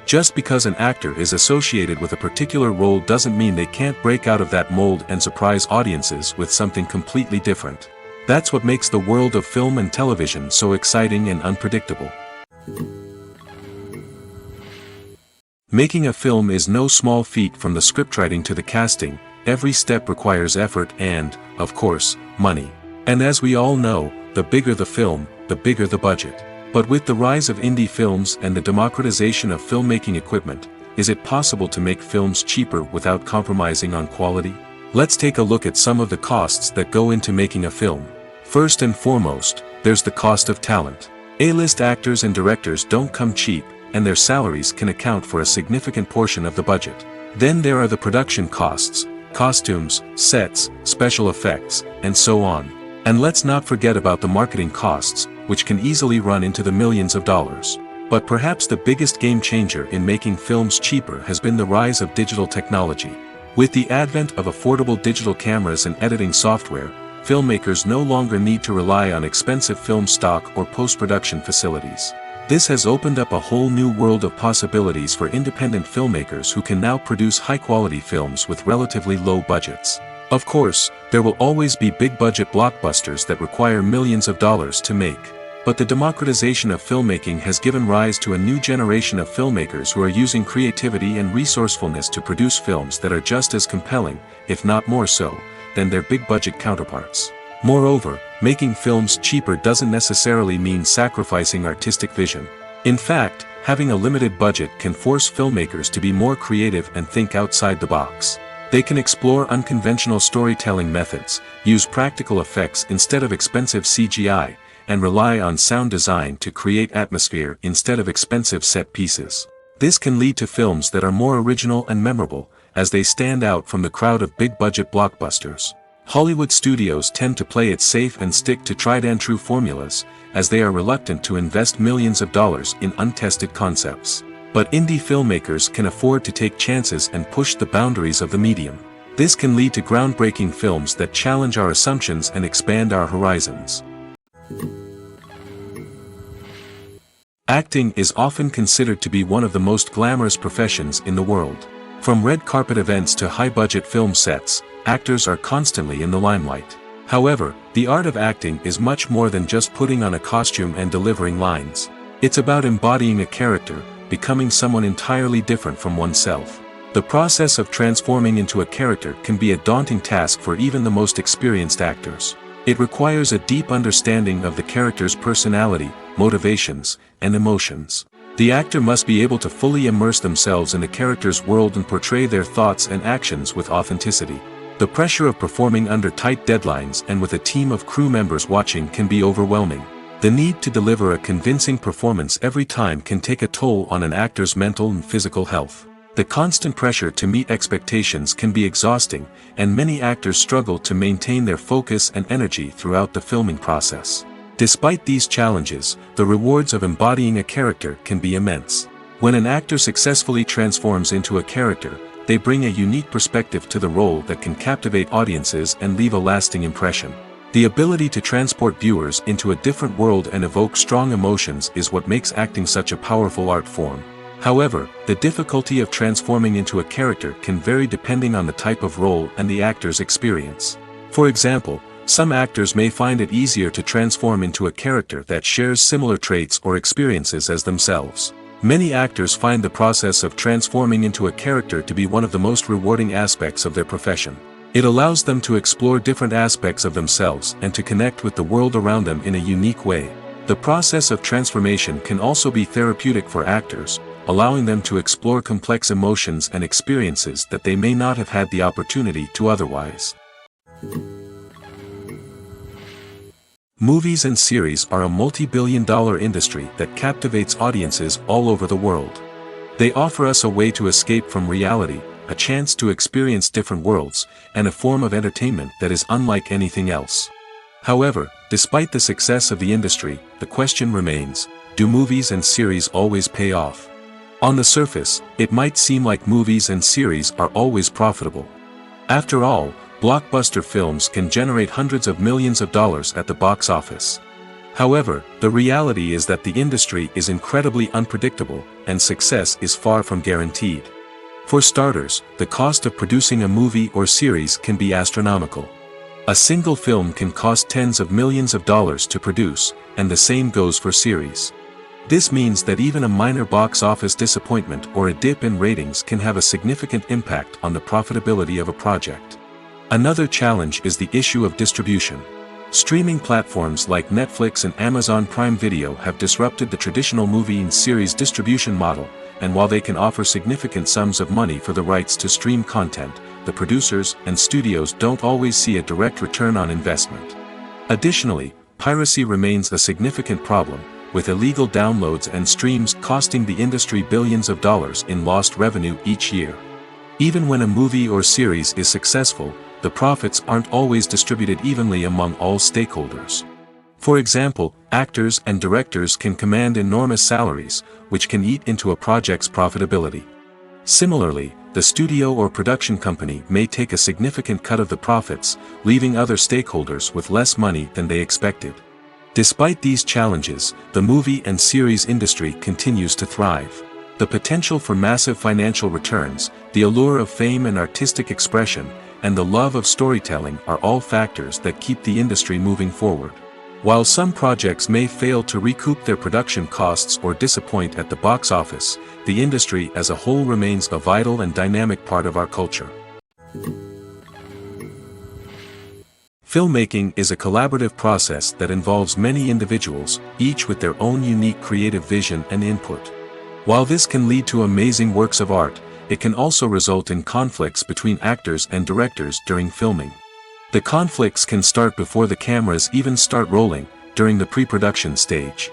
Just because an actor is associated with a particular role doesn't mean they can't break out of that mold and surprise audiences with something completely different. That's what makes the world of film and television so exciting and unpredictable. Making a film is no small feat. From the scriptwriting to the casting. Every step requires effort and, of course, money. And as we all know, the bigger the film, the bigger the budget. But with the rise of indie films and the democratization of filmmaking equipment, is it possible to make films cheaper without compromising on quality? Let's take a look at some of the costs that go into making a film. First and foremost, there's the cost of talent. A-list actors and directors don't come cheap, and their salaries can account for a significant portion of the budget. Then there are the production costs. Costumes, sets, special effects, and so on. And let's not forget about the marketing costs, which can easily run into the millions of dollars. But perhaps the biggest game changer in making films cheaper has been the rise of digital technology. With the advent of affordable digital cameras and editing software, filmmakers no longer need to rely on expensive film stock or post-production facilities. This has opened up a whole new world of possibilities for independent filmmakers who can now produce high-quality films with relatively low budgets. Of course, there will always be big-budget blockbusters that require millions of dollars to make. But the democratization of filmmaking has given rise to a new generation of filmmakers who are using creativity and resourcefulness to produce films that are just as compelling, if not more so, than their big-budget counterparts. Moreover, making films cheaper doesn't necessarily mean sacrificing artistic vision. In fact, having a limited budget can force filmmakers to be more creative and think outside the box. They can explore unconventional storytelling methods, use practical effects instead of expensive CGI, and rely on sound design to create atmosphere instead of expensive set pieces. This can lead to films that are more original and memorable, as they stand out from the crowd of big-budget blockbusters. Hollywood studios tend to play it safe and stick to tried-and-true formulas, as they are reluctant to invest millions of dollars in untested concepts. But indie filmmakers can afford to take chances and push the boundaries of the medium. This can lead to groundbreaking films that challenge our assumptions and expand our horizons. Acting is often considered to be one of the most glamorous professions in the world. From red carpet events to high-budget film sets, actors are constantly in the limelight. However, the art of acting is much more than just putting on a costume and delivering lines. It's about embodying a character, becoming someone entirely different from oneself. The process of transforming into a character can be a daunting task for even the most experienced actors. It requires a deep understanding of the character's personality, motivations, and emotions. The actor must be able to fully immerse themselves in the character's world and portray their thoughts and actions with authenticity. The pressure of performing under tight deadlines and with a team of crew members watching can be overwhelming. The need to deliver a convincing performance every time can take a toll on an actor's mental and physical health. The constant pressure to meet expectations can be exhausting, and many actors struggle to maintain their focus and energy throughout the filming process. Despite these challenges, the rewards of embodying a character can be immense. When an actor successfully transforms into a character, they bring a unique perspective to the role that can captivate audiences and leave a lasting impression. The ability to transport viewers into a different world and evoke strong emotions is what makes acting such a powerful art form. However, the difficulty of transforming into a character can vary depending on the type of role and the actor's experience. For example, some actors may find it easier to transform into a character that shares similar traits or experiences as themselves. Many actors find the process of transforming into a character to be one of the most rewarding aspects of their profession. It allows them to explore different aspects of themselves and to connect with the world around them in a unique way. The process of transformation can also be therapeutic for actors, allowing them to explore complex emotions and experiences that they may not have had the opportunity to otherwise. Movies and series are a multi-billion-dollar industry that captivates audiences all over the world. They offer us a way to escape from reality, a chance to experience different worlds, and a form of entertainment that is unlike anything else. However, despite the success of the industry, the question remains, do movies and series always pay off? On the surface, it might seem like movies and series are always profitable. After all, blockbuster films can generate hundreds of millions of dollars at the box office. However, the reality is that the industry is incredibly unpredictable, and success is far from guaranteed. For starters, the cost of producing a movie or series can be astronomical. A single film can cost tens of millions of dollars to produce, and the same goes for series. This means that even a minor box office disappointment or a dip in ratings can have a significant impact on the profitability of a project. Another challenge is the issue of distribution. Streaming platforms like Netflix and Amazon Prime Video have disrupted the traditional movie and series distribution model, and while they can offer significant sums of money for the rights to stream content, the producers and studios don't always see a direct return on investment. Additionally, piracy remains a significant problem, with illegal downloads and streams costing the industry billions of dollars in lost revenue each year. Even when a movie or series is successful, the profits aren't always distributed evenly among all stakeholders. For example, actors and directors can command enormous salaries, which can eat into a project's profitability. Similarly, the studio or production company may take a significant cut of the profits, leaving other stakeholders with less money than they expected. Despite these challenges, the movie and series industry continues to thrive. The potential for massive financial returns, the allure of fame and artistic expression, and the love of storytelling are all factors that keep the industry moving forward. While some projects may fail to recoup their production costs or disappoint at the box office, the industry as a whole remains a vital and dynamic part of our culture. Filmmaking is a collaborative process that involves many individuals, each with their own unique creative vision and input. While this can lead to amazing works of art, it can also result in conflicts between actors and directors during filming. The conflicts can start before the cameras even start rolling, during the pre-production stage.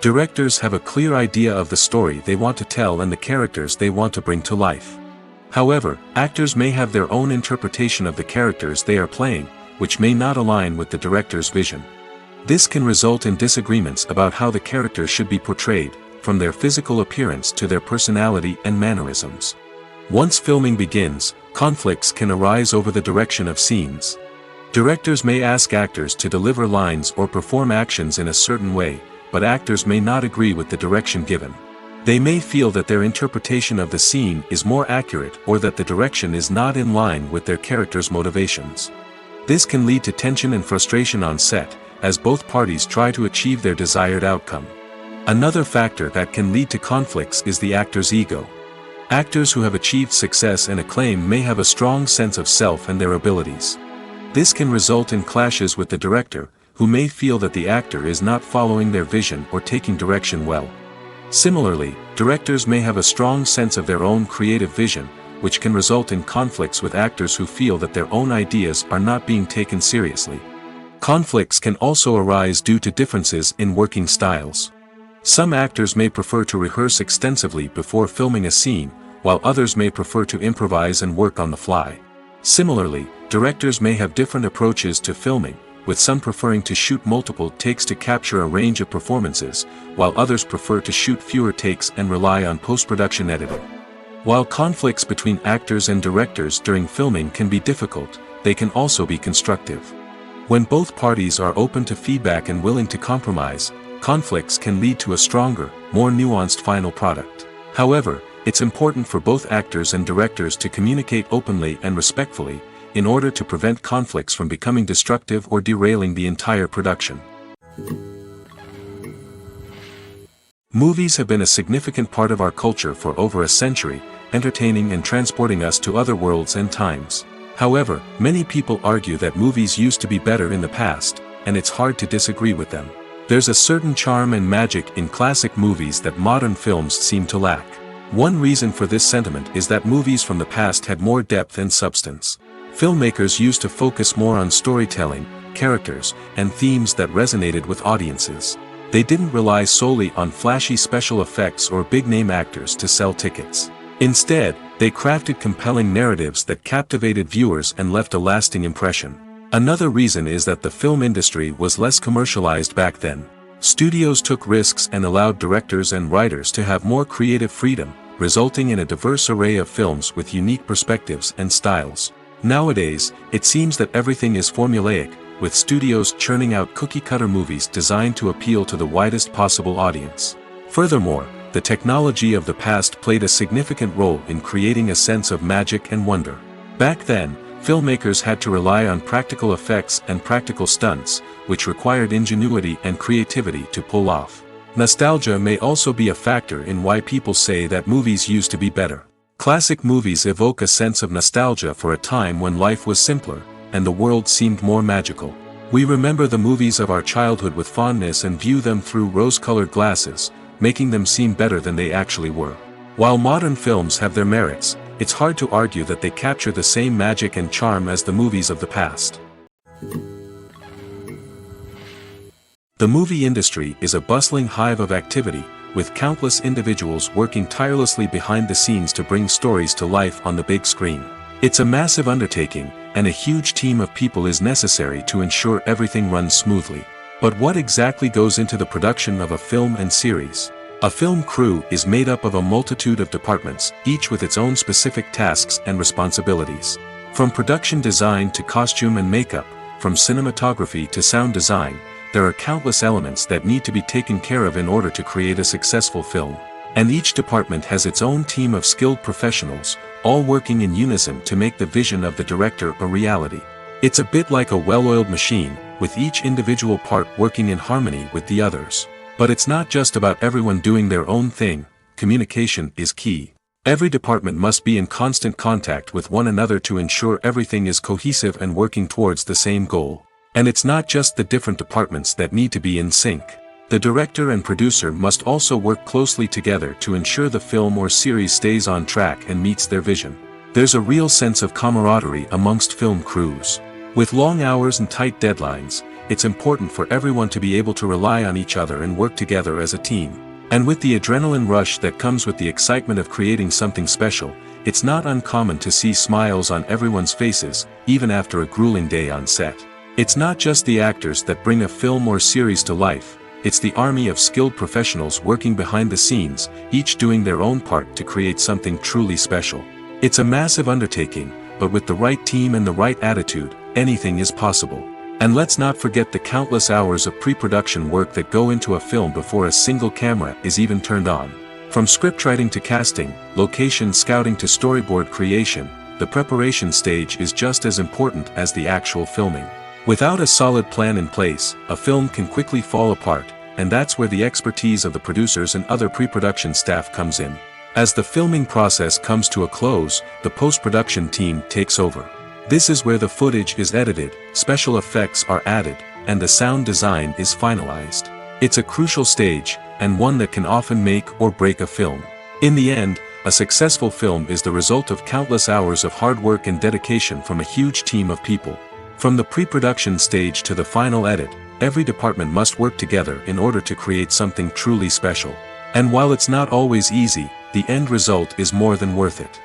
Directors have a clear idea of the story they want to tell and the characters they want to bring to life. However, actors may have their own interpretation of the characters they are playing, which may not align with the director's vision. This can result in disagreements about how the characters should be portrayed, from their physical appearance to their personality and mannerisms. Once filming begins, conflicts can arise over the direction of scenes. Directors may ask actors to deliver lines or perform actions in a certain way, but actors may not agree with the direction given. They may feel that their interpretation of the scene is more accurate or that the direction is not in line with their character's motivations. This can lead to tension and frustration on set, as both parties try to achieve their desired outcome. Another factor that can lead to conflicts is the actor's ego. Actors who have achieved success and acclaim may have a strong sense of self and their abilities. This can result in clashes with the director, who may feel that the actor is not following their vision or taking direction well. Similarly, directors may have a strong sense of their own creative vision, which can result in conflicts with actors who feel that their own ideas are not being taken seriously. Conflicts can also arise due to differences in working styles. Some actors may prefer to rehearse extensively before filming a scene, while others may prefer to improvise and work on the fly. Similarly, directors may have different approaches to filming, with some preferring to shoot multiple takes to capture a range of performances, while others prefer to shoot fewer takes and rely on post-production editing. While conflicts between actors and directors during filming can be difficult, they can also be constructive. When both parties are open to feedback and willing to compromise, conflicts can lead to a stronger, more nuanced final product. However, it's important for both actors and directors to communicate openly and respectfully, in order to prevent conflicts from becoming destructive or derailing the entire production. Movies have been a significant part of our culture for over a century, entertaining and transporting us to other worlds and times. However, many people argue that movies used to be better in the past, and it's hard to disagree with them. There's a certain charm and magic in classic movies that modern films seem to lack. One reason for this sentiment is that movies from the past had more depth and substance. Filmmakers used to focus more on storytelling, characters, and themes that resonated with audiences. They didn't rely solely on flashy special effects or big-name actors to sell tickets. Instead, they crafted compelling narratives that captivated viewers and left a lasting impression. Another reason is that the film industry was less commercialized back then. Studios took risks and allowed directors and writers to have more creative freedom, resulting in a diverse array of films with unique perspectives and styles. Nowadays, it seems that everything is formulaic, with studios churning out cookie-cutter movies designed to appeal to the widest possible audience. Furthermore, the technology of the past played a significant role in creating a sense of magic and wonder. Back then, filmmakers had to rely on practical effects and practical stunts, which required ingenuity and creativity to pull off. Nostalgia may also be a factor in why people say that movies used to be better. Classic movies evoke a sense of nostalgia for a time when life was simpler, and the world seemed more magical. We remember the movies of our childhood with fondness and view them through rose-colored glasses, making them seem better than they actually were. While modern films have their merits, it's hard to argue that they capture the same magic and charm as the movies of the past. The movie industry is a bustling hive of activity, with countless individuals working tirelessly behind the scenes to bring stories to life on the big screen. It's a massive undertaking, and a huge team of people is necessary to ensure everything runs smoothly. But what exactly goes into the production of a film and series? A film crew is made up of a multitude of departments, each with its own specific tasks and responsibilities. From production design to costume and makeup, from cinematography to sound design, there are countless elements that need to be taken care of in order to create a successful film. And each department has its own team of skilled professionals, all working in unison to make the vision of the director a reality. It's a bit like a well-oiled machine, with each individual part working in harmony with the others. But it's not just about everyone doing their own thing. Communication is key. Every department must be in constant contact with one another to ensure everything is cohesive and working towards the same goal. And it's not just the different departments that need to be in sync. The director and producer must also work closely together to ensure the film or series stays on track and meets their vision. There's a real sense of camaraderie amongst film crews. With long hours and tight deadlines, it's important for everyone to be able to rely on each other and work together as a team. And with the adrenaline rush that comes with the excitement of creating something special, it's not uncommon to see smiles on everyone's faces, even after a grueling day on set. It's not just the actors that bring a film or series to life, it's the army of skilled professionals working behind the scenes, each doing their own part to create something truly special. It's a massive undertaking, but with the right team and the right attitude, anything is possible. And let's not forget the countless hours of pre-production work that go into a film before a single camera is even turned on. From scriptwriting to casting, location scouting to storyboard creation, the preparation stage is just as important as the actual filming. Without a solid plan in place, a film can quickly fall apart, and that's where the expertise of the producers and other pre-production staff comes in. As the filming process comes to a close, the post-production team takes over. This is where the footage is edited, special effects are added, and the sound design is finalized. It's a crucial stage, and one that can often make or break a film. In the end, a successful film is the result of countless hours of hard work and dedication from a huge team of people. From the pre-production stage to the final edit, every department must work together in order to create something truly special. And while it's not always easy, the end result is more than worth it.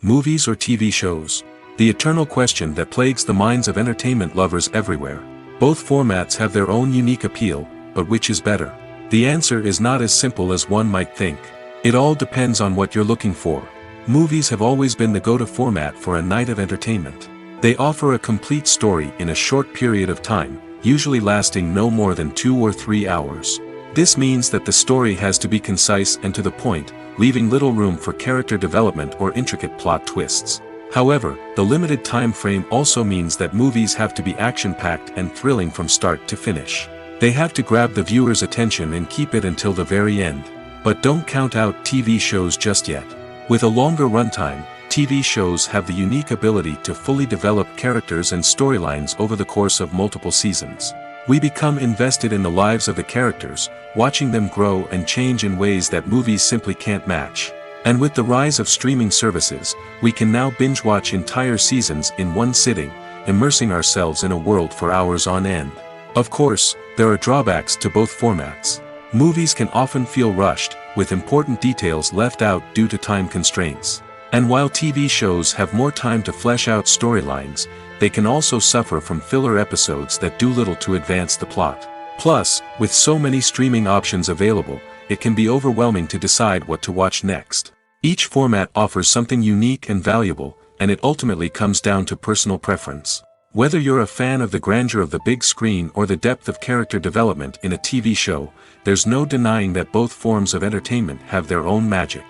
Movies or TV shows? The eternal question that plagues the minds of entertainment lovers everywhere. Both formats have their own unique appeal, but which is better? The answer is not as simple as one might think. It all depends on what you're looking for. Movies have always been the go-to format for a night of entertainment. They offer a complete story in a short period of time, usually lasting no more than 2 or 3 hours. This means that the story has to be concise and to the point, leaving little room for character development or intricate plot twists. However, the limited time frame also means that movies have to be action-packed and thrilling from start to finish. They have to grab the viewer's attention and keep it until the very end. But don't count out TV shows just yet. With a longer runtime, TV shows have the unique ability to fully develop characters and storylines over the course of multiple seasons. We become invested in the lives of the characters, watching them grow and change in ways that movies simply can't match. And with the rise of streaming services, we can now binge-watch entire seasons in one sitting, immersing ourselves in a world for hours on end. Of course, there are drawbacks to both formats. Movies can often feel rushed, with important details left out due to time constraints. And while TV shows have more time to flesh out storylines, they can also suffer from filler episodes that do little to advance the plot. Plus, with so many streaming options available, it can be overwhelming to decide what to watch next. Each format offers something unique and valuable, and it ultimately comes down to personal preference. Whether you're a fan of the grandeur of the big screen or the depth of character development in a TV show, there's no denying that both forms of entertainment have their own magic.